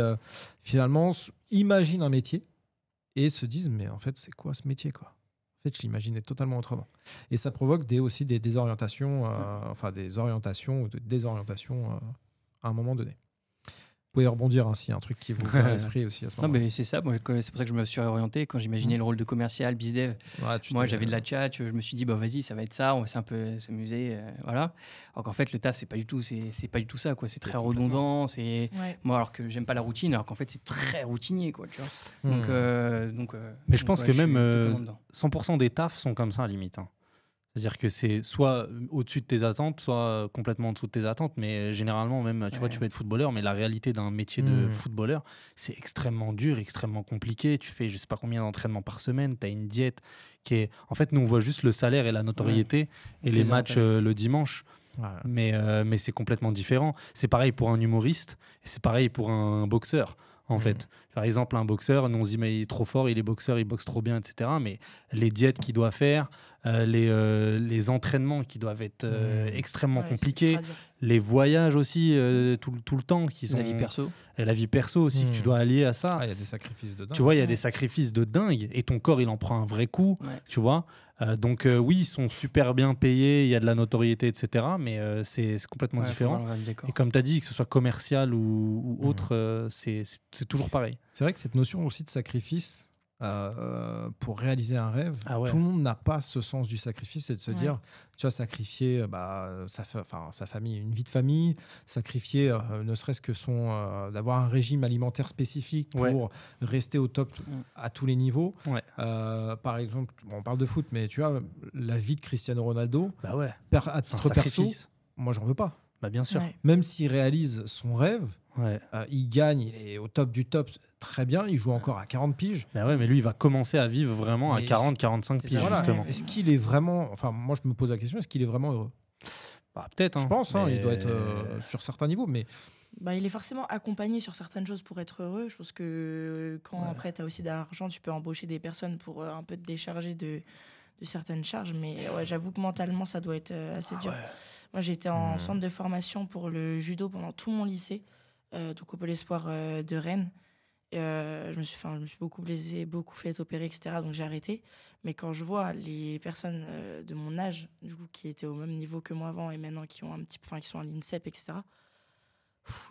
finalement, imaginent un métier et se disent, mais en fait, c'est quoi ce métier, quoi? En fait, je l'imaginais totalement autrement. Et ça provoque aussi des désorientations, des orientations ou des désorientations à un moment donné. Vous pouvez rebondir s'il y a un truc qui vous vient à l'esprit aussi à ce Non, moment-là. mais c'est ça. Moi, c'est pour ça que je me suis orienté. Quand j'imaginais le rôle de commercial, bizdev, moi, j'avais de la chat. Je me suis dit, bah, vas-y, ça va être ça. On va un peu s'amuser. Voilà. Alors qu'en fait, le taf, c'est pas du tout ça, quoi. C'est très redondant. Ouais. Moi, alors que j'aime pas la routine, alors qu'en fait, c'est très routinier, quoi. Tu vois. Mais je pense que suis même totalement dedans. 100% des tafs sont comme ça, à limite. Hein. C'est-à-dire que c'est soit au-dessus de tes attentes, soit complètement en dessous de tes attentes. Mais généralement, même, tu vois, tu veux être footballeur, mais la réalité d'un métier de footballeur, c'est extrêmement dur, extrêmement compliqué. Tu fais je sais pas combien d'entraînements par semaine, tu as une diète qui est... En fait, nous, on voit juste le salaire et la notoriété et les matchs le dimanche. Ouais. Mais c'est complètement différent. C'est pareil pour un humoriste et c'est pareil pour un boxeur. En fait, par exemple, un boxeur, nous on se dit mais il est trop fort, il est boxeur, il boxe trop bien, etc. Mais les diètes qu'il doit faire, les entraînements qui doivent être extrêmement compliqués, les voyages aussi tout le temps qui sont La vie perso. et la vie perso aussi que tu dois allier à ça. Il y a des sacrifices de dingue. Tu vois, il y a Ouais. des sacrifices de dingue et ton corps, il en prend un vrai coup, Ouais. tu vois. Donc oui, ils sont super bien payés, il y a de la notoriété, etc. Mais c'est complètement Ouais, différent. faut voir le décor. Et comme tu as dit, que ce soit commercial ou autre, c'est toujours pareil. C'est vrai que cette notion aussi de sacrifice pour réaliser un rêve, Ah ouais. tout le monde n'a pas ce sens du sacrifice et de se Ouais. dire, tu vois, sacrifier sa famille, une vie de famille, sacrifier ne serait-ce que d'avoir un régime alimentaire spécifique pour Ouais. rester au top Mm. à tous les niveaux. Ouais. Par exemple, on parle de foot, mais tu vois, la vie de Cristiano Ronaldo, Bah ouais, à c'est un titre perso, sacrifice. moi, j'en veux pas. Bah bien sûr. Ouais. Même s'il réalise son rêve, Ouais. il gagne, il est au top du top, très bien, il joue encore à 40 piges. Bah ouais, mais lui, il va commencer à vivre vraiment à Mais 40-45 c'est piges, ça, Voilà. justement. Est-ce qu'il est vraiment. Enfin, moi, je me pose la question, est-ce qu'il est vraiment heureux? Bah, peut-être. Je pense, mais- il doit être sur certains niveaux, mais Bah, il est forcément accompagné sur certaines choses pour être heureux. Je pense que quand Ouais. après tu as aussi de l'argent, tu peux embaucher des personnes pour un peu te décharger de certaines charges. Mais ouais, j'avoue que mentalement, ça doit être assez dur. Ouais. Moi, j'étais en Hmm. centre de formation pour le judo pendant tout mon lycée, donc au Pôle Espoir de Rennes. Et, je me suis beaucoup blessée, beaucoup fait opérer, etc. Donc j'ai arrêté. Mais quand je vois les personnes de mon âge, du coup, qui étaient au même niveau que moi avant et maintenant qui sont à l'INSEP, etc.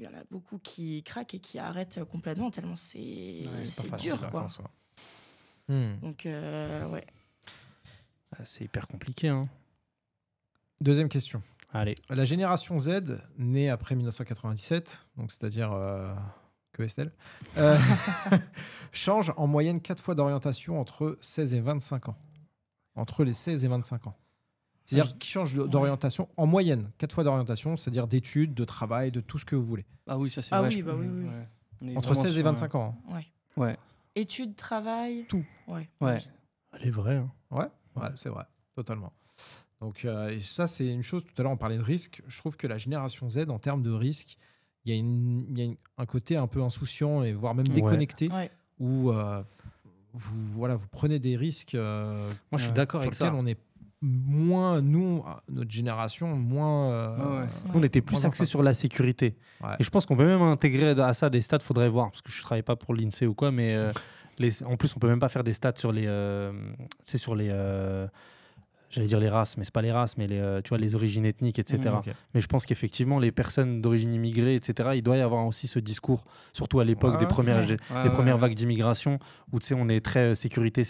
Il y en a beaucoup qui craquent et qui arrêtent complètement tellement c'est c'est pas dur, facile, quoi. attends, ça. Hmm. Donc ouais. C'est hyper compliqué. Hein. Deuxième question. Allez. La génération Z, née après 1997, donc c'est-à-dire que est-elle, change en moyenne 4 fois d'orientation entre 16 et 25 ans. Entre les 16 et 25 ans. C'est-à-dire qu'ils changent d'orientation en moyenne, 4 fois d'orientation, c'est-à-dire d'études, de travail, de tout ce que vous voulez. Ah oui, ça c'est Ah vrai. oui, je bah peux- oui, oui. ouais. On est Entre vraiment 16 et sur, 25 ans. Ouais. Ouais. Études, travail. Tout. Ouais. Ouais. Elle est vraie. Hein. Ouais, c'est vrai, totalement. Donc, et ça, c'est une chose, tout à l'heure, on parlait de risque. Je trouve que la génération Z, en termes de risque, il y a un côté un peu insouciant et voire même Ouais. déconnecté Ouais. où vous prenez des risques Moi, je suis Ouais. d'accord sur avec lesquels ça. on est moins, nous, notre génération, moins. Ouais. On était plus Moins axé enfin. sur la sécurité. Ouais. Et je pense qu'on peut même intégrer à ça des stats, faudrait voir, parce que je ne travaille pas pour l'INSEE ou quoi, mais en plus, on peut même pas faire des stats sur les. J'allais dire les races, mais c'est pas les races, mais tu vois, les origines ethniques, etc. Ok. Mais je pense qu'effectivement, les personnes d'origine immigrée, etc., il doit y avoir aussi ce discours, surtout à l'époque Ouais. des premières, Ouais. des premières vagues d'immigration, où tu sais, on est très sécurité.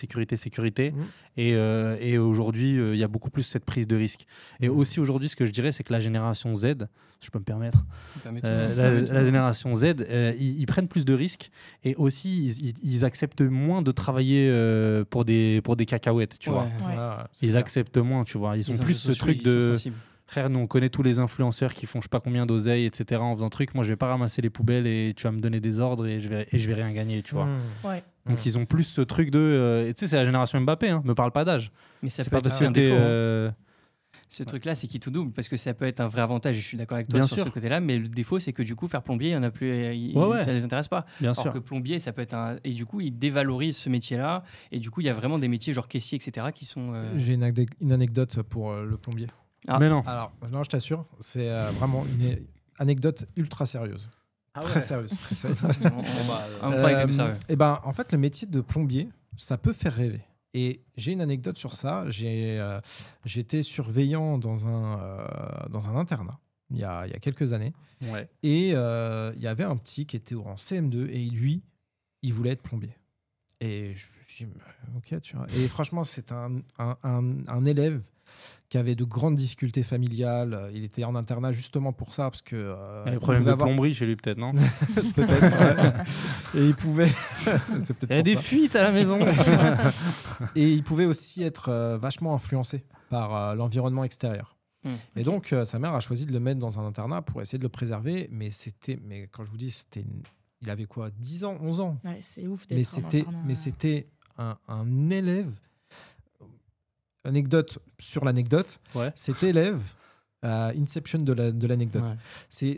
Mhm. Et aujourd'hui, il y a beaucoup plus cette prise de risque. Et Mhm. aussi aujourd'hui, ce que je dirais, c'est que la génération Z, si je peux me permettre, Permets-toi. la génération Z, ils prennent plus de risques et aussi ils acceptent moins de travailler pour des cacahuètes, tu vois. Ouais. Ouais. Ah, c'est Ils clair. acceptent moins, tu vois. Ils ont Les plus enjeux ce sociaux, truc ils sont de sensibles. frère, nous on connaît tous les influenceurs qui font je sais pas combien d'oseille, etc. en faisant truc. Moi je vais pas ramasser les poubelles et tu vas me donner des ordres et je vais rien gagner, tu vois. Mhm. Ouais. Donc ils ont plus ce truc de. Et tu sais, c'est la génération Mbappé, hein, me parle pas d'âge. Mais ça C'est peut pas être parce que un t'es. défaut. Ce truc-là, c'est qui tout double, parce que ça peut être un vrai avantage. Je suis d'accord avec toi Bien sur sûr. ce côté-là, mais le défaut, c'est que du coup, faire plombier, il y en a plus, Ouais. ça les intéresse pas. Bien Alors sûr. que plombier, ça peut être un. Et du coup, ils dévalorisent ce métier-là. Et du coup, il y a vraiment des métiers genre caissier, etc., qui sont. J'ai une anecdote pour le plombier. Ah. Mais non. Alors, non, je t'assure, c'est vraiment une anecdote ultra sérieuse. Très sérieuse. Très sérieuse. On va avec ça, ouais. Eh ben, en fait, le métier de plombier, ça peut faire rêver. Et j'ai une anecdote sur ça. J'étais surveillant dans un internat il y a quelques années. Ouais. Et il y avait un petit qui était en CM2 et lui, il voulait être plombier. Et je me suis dit, ok, tu vois. Et franchement, c'est un élève qui avait de grandes difficultés familiales. Il était en internat justement pour ça, parce que Il y a des il problèmes pouvait de avoir- plomberie chez lui, peut-être, non? peut-être. Ouais. Et il pouvait. C'est peut-être Il y a pour des ça. fuites à la maison. Et il pouvait aussi être vachement influencé par l'environnement extérieur. Et donc, sa mère a choisi de le mettre dans un internat pour essayer de le préserver. Mais quand je vous dis, il avait quoi, 10 ans, 11 ans. Ouais, c'est ouf Mais d'être en internat. c'était un élève. Anecdote sur l'anecdote. Ouais. Cet élève, Inception de l'anecdote. Ouais.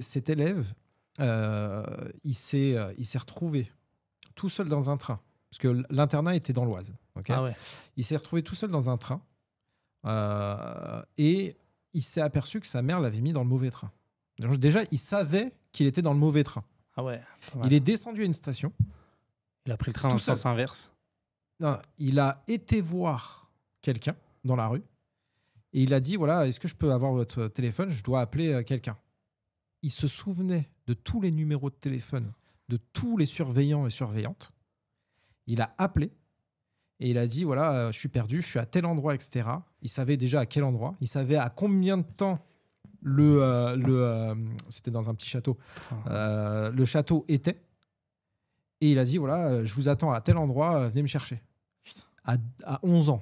Cet élève, il s'est retrouvé tout seul dans un train. Parce que l'internat était dans l'Oise. ok Ah ouais. Il s'est retrouvé tout seul dans un train et il s'est aperçu que sa mère l'avait mis dans le mauvais train. Donc, déjà, il savait qu'il était dans le mauvais train. Ah ouais. Il est descendu à une station. Il a pris le train tout dans le sens seul. inverse. Non, il a été voir quelqu'un dans la rue et il a dit voilà, est-ce que je peux avoir votre téléphone? Je dois appeler quelqu'un. Il se souvenait de tous les numéros de téléphone de tous les surveillants et surveillantes. Il a appelé et il a dit voilà, je suis perdu, je suis à tel endroit, etc. Il savait déjà à quel endroit, il savait à combien de temps c'était dans un petit château. Le château était. Et il a dit voilà, je vous attends à tel endroit, venez me chercher. À 11 ans.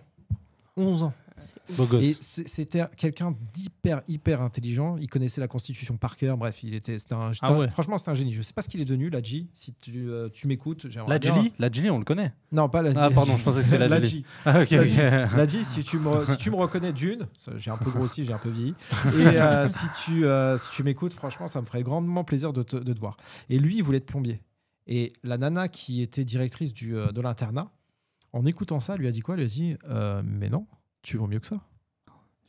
11 ans. Beau gosse. Et c'était quelqu'un hyper intelligent. Il connaissait la Constitution par cœur. Bref, franchement, c'était un génie. Je ne sais pas ce qu'il est devenu, Ladji. Si tu m'écoutes, j'aimerais bien. Ladji, on le connaît. Non, pas Ladji. Ah, pardon, je pensais que c'était Ladji. Ah, ok. Ladji, si tu me reconnais d'une, j'ai un peu grossi, j'ai un peu vieilli. Et si tu m'écoutes, franchement, ça me ferait grandement plaisir de te voir. Et lui, il voulait être plombier. Et la nana qui était directrice de l'internat, en écoutant ça, lui a dit quoi? Elle lui a dit mais non, tu vaux mieux que ça.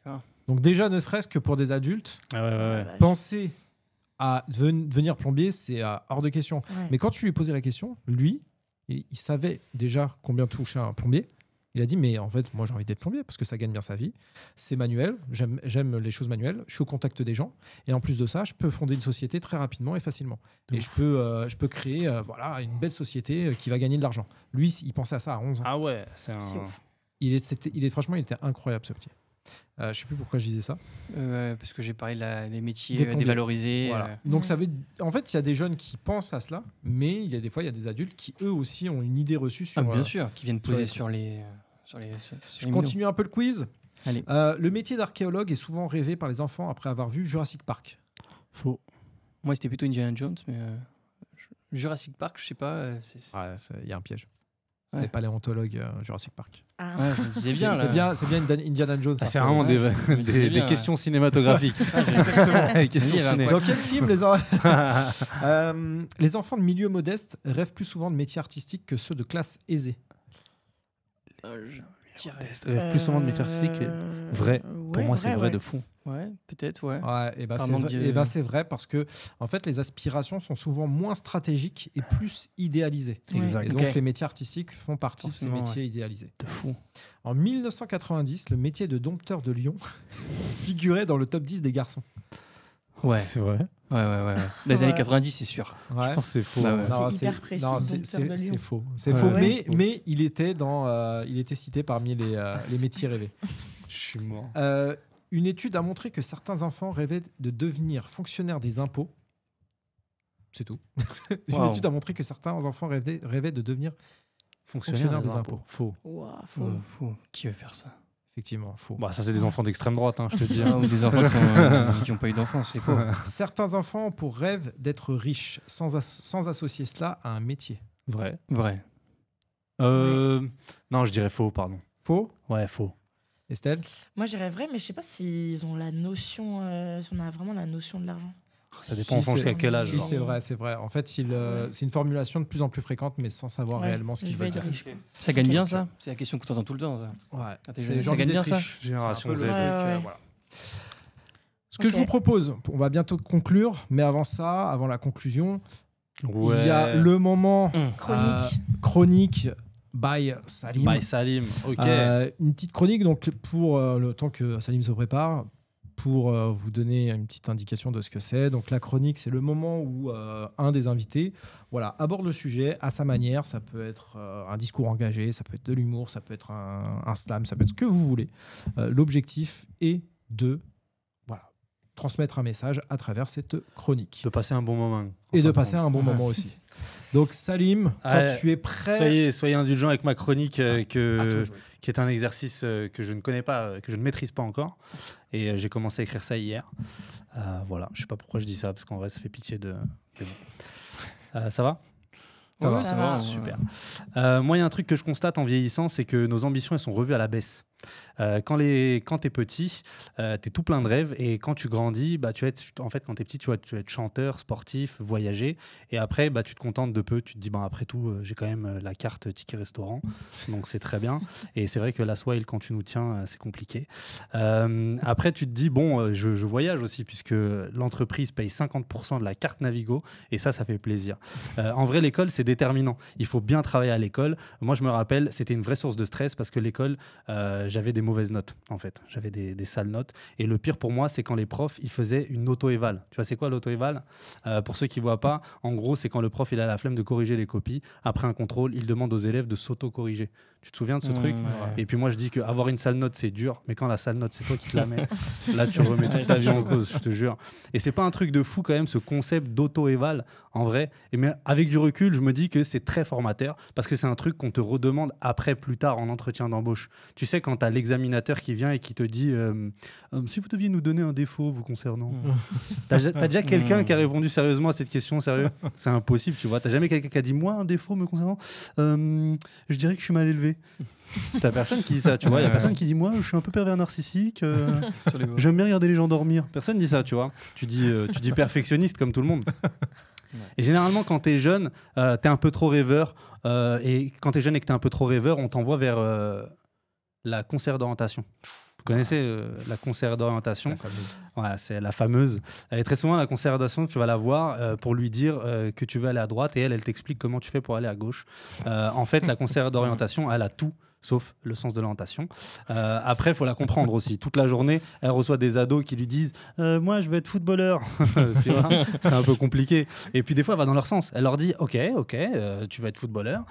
Ah. Donc déjà, ne serait-ce que pour des adultes, penser à devenir plombier, c'est hors de question. Ouais. Mais quand tu lui posais la question, lui, il savait déjà combien touchait un plombier. Il a dit mais en fait, moi j'ai envie d'être plombier parce que ça gagne bien sa vie. C'est manuel, j'aime les choses manuelles, je suis au contact des gens. Et en plus de ça, je peux fonder une société très rapidement et facilement. Et je peux créer une belle société qui va gagner de l'argent. Lui, il pensait à ça à 11 ans. Ah ouais, C'est ouf. Franchement, il était incroyable ce petit. Je sais plus pourquoi je disais ça. Parce que j'ai parlé des métiers Des plombiers. dévalorisés. Voilà. Donc en fait, il y a des jeunes qui pensent à cela, mais il y a des fois, il y a des adultes qui eux aussi ont une idée reçue sur. bien sûr, qui viennent poser sur sur les. Je continue un peu le quiz. Allez. Le métier d'archéologue est souvent rêvé par les enfants après avoir vu Jurassic Park. Faux. Moi, c'était plutôt Indiana Jones, mais Jurassic Park, je sais pas. Il y a un piège. C'était paléontologue Jurassic Park. Ah. Ouais, je me disais bien. C'est bien Indiana Jones. C'est vraiment des questions cinématographiques. Exactement. Des questions ciné. Dans quel film les enfants de milieu modeste rêvent plus souvent de métiers artistiques que ceux de classe aisée? Plus souvent de métiers artistiques. Vrai. Pour moi, c'est vrai de fou. Ouais, peut-être, ouais. C'est vrai parce que en fait, les aspirations sont souvent moins stratégiques et plus idéalisées. Exact. Et donc, les métiers artistiques font partie de ces métiers idéalisés. De fou. En 1990, le métier de dompteur de lion figurait dans le top 10 des garçons. Ouais. C'est vrai. Ouais. Dans les années 90, c'est sûr. Ouais. Je pense que c'est faux. Bah ouais. Non, C'est hyper précis, dompteur de lion. c'est faux. Ouais. Mais il était cité parmi les métiers rêvés. Je suis mort. Une étude a montré que certains enfants rêvaient de devenir fonctionnaires des impôts. C'est tout. Une étude a montré que certains enfants rêvaient de devenir fonctionnaires des impôts. Faux. Ouah, Faux. Qui veut faire ça? Effectivement, faux. Bah, ça, c'est des enfants d'extrême droite, je te dis. Ou des enfants qui n'ont pas eu d'enfance, c'est faux. Certains enfants ont pour rêve d'être riches sans associer cela à un métier. Vrai. Non, je dirais faux, pardon. Faux? Ouais, faux. Estelle? Moi, j'irais vrai, mais je sais pas s'ils ont la notion, si on a vraiment la notion de l'argent. Ça dépend jusqu'à quel âge. Si, c'est vrai. En fait, c'est une formulation de plus en plus fréquente, mais sans savoir réellement ce qu'il veut dire. Ça gagne bien, ça? C'est la question que tu entends tout le temps, ça. Ouais. Ça gagne bien, ça? Génération Z. Voilà. Ce que je vous propose, on va bientôt conclure, mais avant la conclusion, il y a le moment chronique by Salim. By Salim, ok. Une petite chronique, donc pour le temps que Salim se prépare, pour vous donner une petite indication de ce que c'est. Donc la chronique, c'est le moment où un des invités aborde le sujet à sa manière. Ça peut être un discours engagé, ça peut être de l'humour, ça peut être un slam, ça peut être ce que vous voulez. L'objectif est de transmettre un message à travers cette chronique. De passer un bon moment. Et de passer un bon moment aussi. Donc Salim, quand tu es prêt... Soyez indulgents avec ma chronique qui est un exercice que je ne connais pas, que je ne maîtrise pas encore. Et j'ai commencé à écrire ça hier. Voilà, je ne sais pas pourquoi je dis ça, parce qu'en vrai, ça fait pitié de... Mais bon. Ça va ? Ça va. Super. Moi, il y a un truc que je constate en vieillissant, c'est que nos ambitions, elles sont revues à la baisse. Quand tu es petit, tu es tout plein de rêves et quand tu grandis, bah, en fait, quand tu es petit, tu vas être chanteur, sportif, voyager et après, bah, tu te contentes de peu. Tu te dis, bah, après tout, j'ai quand même la carte ticket restaurant, donc c'est très bien. Et c'est vrai que la Swile, quand tu nous tiens, c'est compliqué. Après, tu te dis, bon, je voyage aussi puisque l'entreprise paye 50% de la carte Navigo et ça fait plaisir. En vrai, l'école, c'est déterminant. Il faut bien travailler à l'école. Moi, je me rappelle, c'était une vraie source de stress parce que l'école, j'avais des mauvaises notes, en fait. J'avais des sales notes. Et le pire pour moi, c'est quand les profs, ils faisaient une auto-éval. Tu vois, c'est quoi l'auto-éval ? Pour ceux qui ne voient pas, en gros, c'est quand le prof, il a la flemme de corriger les copies. Après un contrôle, il demande aux élèves de s'auto-corriger. Tu te souviens de ce truc ? Ouais. Et puis moi, je dis qu'avoir une sale note, c'est dur. Mais quand la sale note, c'est toi qui te la mets, là, tu remets toute ta vie en cause, je te jure. Et c'est pas un truc de fou, quand même, ce concept d'auto-éval, en vrai. Mais avec du recul, je me dis que c'est très formateur parce que c'est un truc qu'on te redemande après, plus tard, en entretien d'embauche. Tu sais, quand tu as l'examinateur qui vient et qui te dit si vous deviez nous donner un défaut vous concernant. T'as déjà quelqu'un qui a répondu sérieusement à cette question, sérieux ? C'est impossible, tu vois. T'as jamais quelqu'un qui a dit moi, un défaut me concernant je dirais que je suis mal élevé. T'as personne qui dit ça, tu vois. Il y a personne qui dit moi, je suis un peu pervers narcissique, j'aime bien regarder les gens dormir. Personne dit ça, tu vois. Tu dis perfectionniste comme tout le monde. Et généralement, quand tu es jeune, tu es un peu trop rêveur. Et quand tu es jeune et que tu es un peu trop rêveur, on t'envoie vers la conseillère d'orientation. Vous connaissez la conseillère d'orientation ? La fameuse. Ouais, c'est la fameuse. Et très souvent, la conseillère d'orientation, tu vas la voir pour lui dire que tu veux aller à droite et elle t'explique comment tu fais pour aller à gauche. En fait, la conseillère d'orientation, elle a tout sauf le sens de l'orientation. Après, il faut la comprendre aussi. Toute la journée, elle reçoit des ados qui lui disent « Moi, je veux être footballeur ». Tu vois, c'est un peu compliqué. Et puis, des fois, elle va dans leur sens. Elle leur dit « Ok, tu veux être footballeur.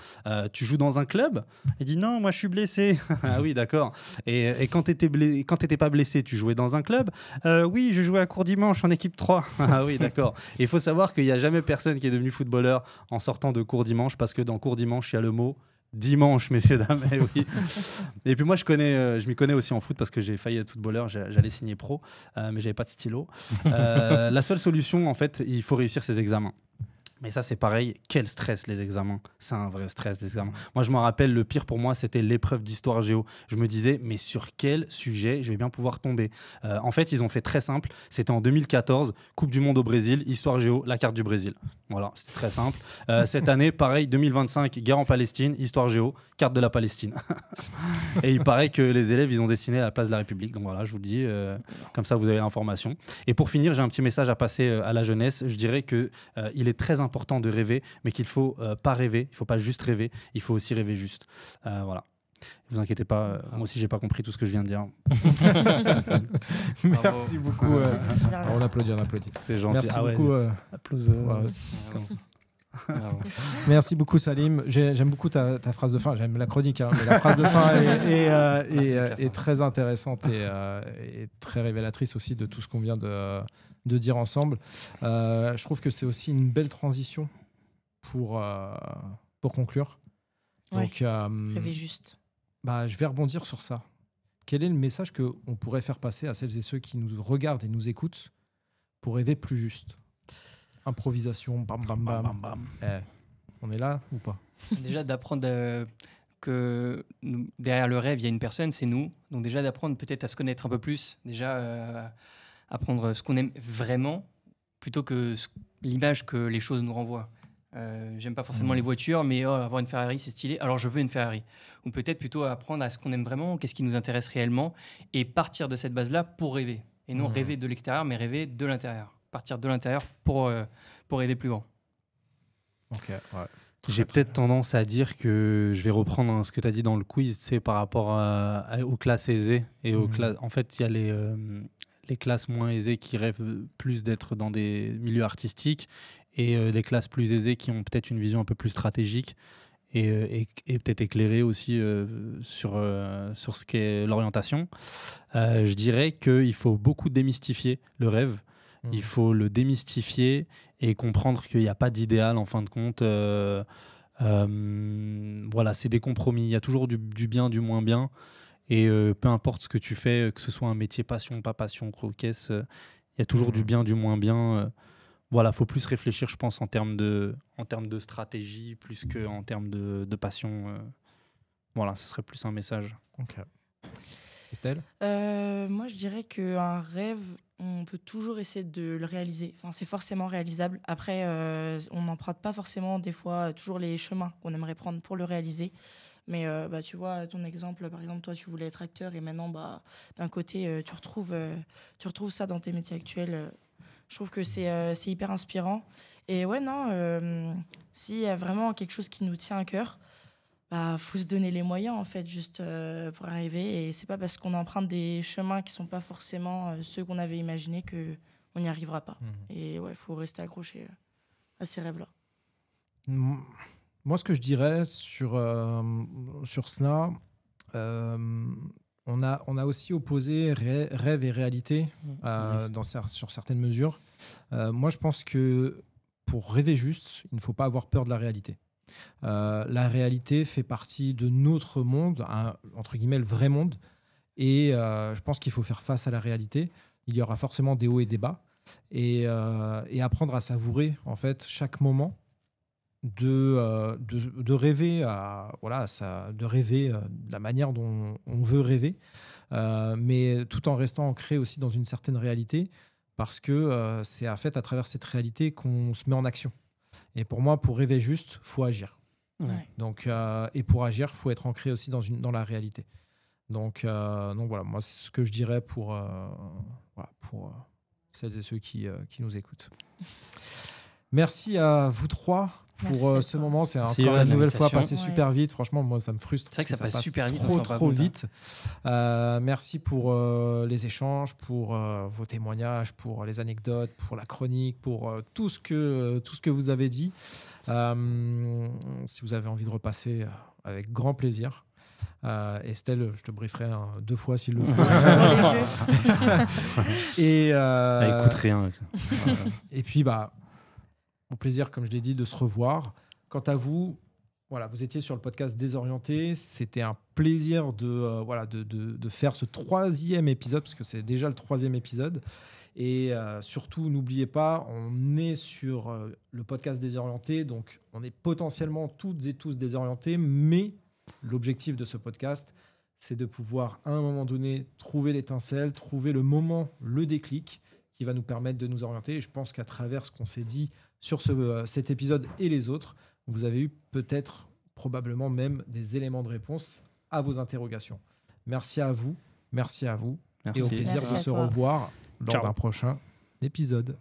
Tu joues dans un club ?» Elle dit « Non, moi, je suis blessé. » Ah oui, d'accord. Et quand tu n'étais pas blessé, tu jouais dans un club ? Oui, je jouais à Courdimanche en équipe 3. Ah oui, d'accord. Et il faut savoir qu'il n'y a jamais personne qui est devenu footballeur en sortant de Courdimanche parce que dans Courdimanche, il y a le mot dimanche, messieurs, dames. Oui. Et puis moi, je m'y connais aussi en foot parce que j'ai failli être footballeur, j'allais signer pro, mais j'avais pas de stylo. La seule solution, en fait, il faut réussir ses examens. Mais ça, c'est pareil. Quel stress, les examens. C'est un vrai stress, les examens. Moi, je me rappelle, le pire pour moi, c'était l'épreuve d'histoire géo. Je me disais, mais sur quel sujet je vais bien pouvoir tomber ? En fait, ils ont fait très simple. C'était en 2014, Coupe du Monde au Brésil, histoire géo, la carte du Brésil. Voilà, c'était très simple. Cette année, pareil, 2025, guerre en Palestine, histoire géo, carte de la Palestine. Et il paraît que les élèves, ils ont dessiné la place de la République. Donc voilà, je vous le dis, comme ça, vous avez l'information. Et pour finir, j'ai un petit message à passer à la jeunesse. Je dirais qu'il est très important de rêver, mais qu'il ne faut pas rêver. Il ne faut pas juste rêver, il faut aussi rêver juste. Voilà. Ne vous inquiétez pas, moi aussi, je n'ai pas compris tout ce que je viens de dire. Merci beaucoup. On applaudit. C'est gentil. Merci beaucoup. Merci beaucoup, Salim. J'aime beaucoup ta phrase de fin. J'aime la chronique, hein, mais la phrase de fin est très intéressante et très révélatrice aussi de tout ce qu'on vient de dire ensemble. Je trouve que c'est aussi une belle transition pour conclure. Ouais, Donc, rêver juste. je vais rebondir sur ça. Quel est le message qu'on pourrait faire passer à celles et ceux qui nous regardent et nous écoutent pour rêver plus juste ? Improvisation, bam, bam, bam. Bam, bam, bam. On est là ou pas ? Déjà d'apprendre que derrière le rêve, il y a une personne, c'est nous. Donc déjà d'apprendre peut-être à se connaître un peu plus. Déjà apprendre ce qu'on aime vraiment plutôt que l'image que les choses nous renvoient. J'aime pas forcément les voitures, mais avoir une Ferrari, c'est stylé. Alors je veux une Ferrari. Ou peut-être plutôt apprendre à ce qu'on aime vraiment, qu'est-ce qui nous intéresse réellement, et partir de cette base-là pour rêver. Et non rêver de l'extérieur, mais rêver de l'intérieur. Partir de l'intérieur pour rêver plus grand. Ok, ouais. J'ai peut-être tendance à dire que je vais reprendre ce que tu as dit dans le quiz, c'est par rapport aux classes aisées. Et en fait, il y a les classes moins aisées qui rêvent plus d'être dans des milieux artistiques et les classes plus aisées qui ont peut-être une vision un peu plus stratégique et peut-être éclairée aussi sur ce qu'est l'orientation. Je dirais qu'il faut beaucoup démystifier le rêve. Il faut le démystifier et comprendre qu'il n'y a pas d'idéal en fin de compte. Voilà, c'est des compromis. Il y a toujours du bien, du moins bien. Et peu importe ce que tu fais, que ce soit un métier passion, pas passion, croquesse, il y a toujours du bien, du moins bien. Voilà, il faut plus réfléchir, je pense, en termes de stratégie, plus qu'en termes de passion. Voilà, ce serait plus un message. Ok. Estelle? Moi, je dirais qu'un rêve, on peut toujours essayer de le réaliser. Enfin, c'est forcément réalisable. Après, on n'emprunte pas forcément des fois toujours les chemins qu'on aimerait prendre pour le réaliser. Mais tu vois, ton exemple, par exemple, toi, tu voulais être acteur et maintenant, d'un côté, tu retrouves ça dans tes métiers actuels. Je trouve que c'est hyper inspirant. Et ouais, non, s'il y a vraiment quelque chose qui nous tient à cœur, faut se donner les moyens, en fait, juste pour arriver. Et c'est pas parce qu'on emprunte des chemins qui sont pas forcément ceux qu'on avait imaginés qu'on n'y arrivera pas. Et ouais, il faut rester accroché à ces rêves-là. Moi, ce que je dirais sur cela, on a aussi opposé rêve et réalité sur certaines mesures. Moi, je pense que pour rêver juste, il ne faut pas avoir peur de la réalité. La réalité fait partie de notre monde, entre guillemets le vrai monde, et je pense qu'il faut faire face à la réalité. Il y aura forcément des hauts et des bas, et apprendre à savourer en fait chaque moment, de rêver de rêver de la manière dont on veut rêver, mais tout en restant ancré aussi dans une certaine réalité, parce que c'est à travers cette réalité qu'on se met en action. Et pour moi, pour rêver juste, faut agir. Ouais. Donc, et pour agir, faut être ancré aussi dans la réalité. Donc voilà, moi, c'est ce que je dirais pour celles et ceux qui nous écoutent. Merci à vous trois pour ce moment. C'est encore une nouvelle fois passé super vite. Franchement, moi, ça me frustre. C'est vrai que ça passe super vite. Trop vite. Merci pour les échanges, pour vos témoignages, pour les anecdotes, pour la chronique, pour tout ce que vous avez dit. Si vous avez envie de repasser, avec grand plaisir. Estelle, je te brieferai 2 fois s'il le faut. Et écoute rien. Et puis, au plaisir, comme je l'ai dit, de se revoir. Quant à vous, voilà, vous étiez sur le podcast Désorienté. C'était un plaisir de faire ce 3e épisode, parce que c'est déjà le 3e épisode. Et surtout, n'oubliez pas, on est sur le podcast Désorienté, donc on est potentiellement toutes et tous désorientés, mais l'objectif de ce podcast, c'est de pouvoir, à un moment donné, trouver l'étincelle, trouver le moment, le déclic qui va nous permettre de nous orienter. Et je pense qu'à travers ce qu'on s'est dit sur cet épisode et les autres, vous avez eu peut-être, probablement même, des éléments de réponse à vos interrogations. Merci à vous. Merci. Et au plaisir de se revoir lors d'un prochain épisode.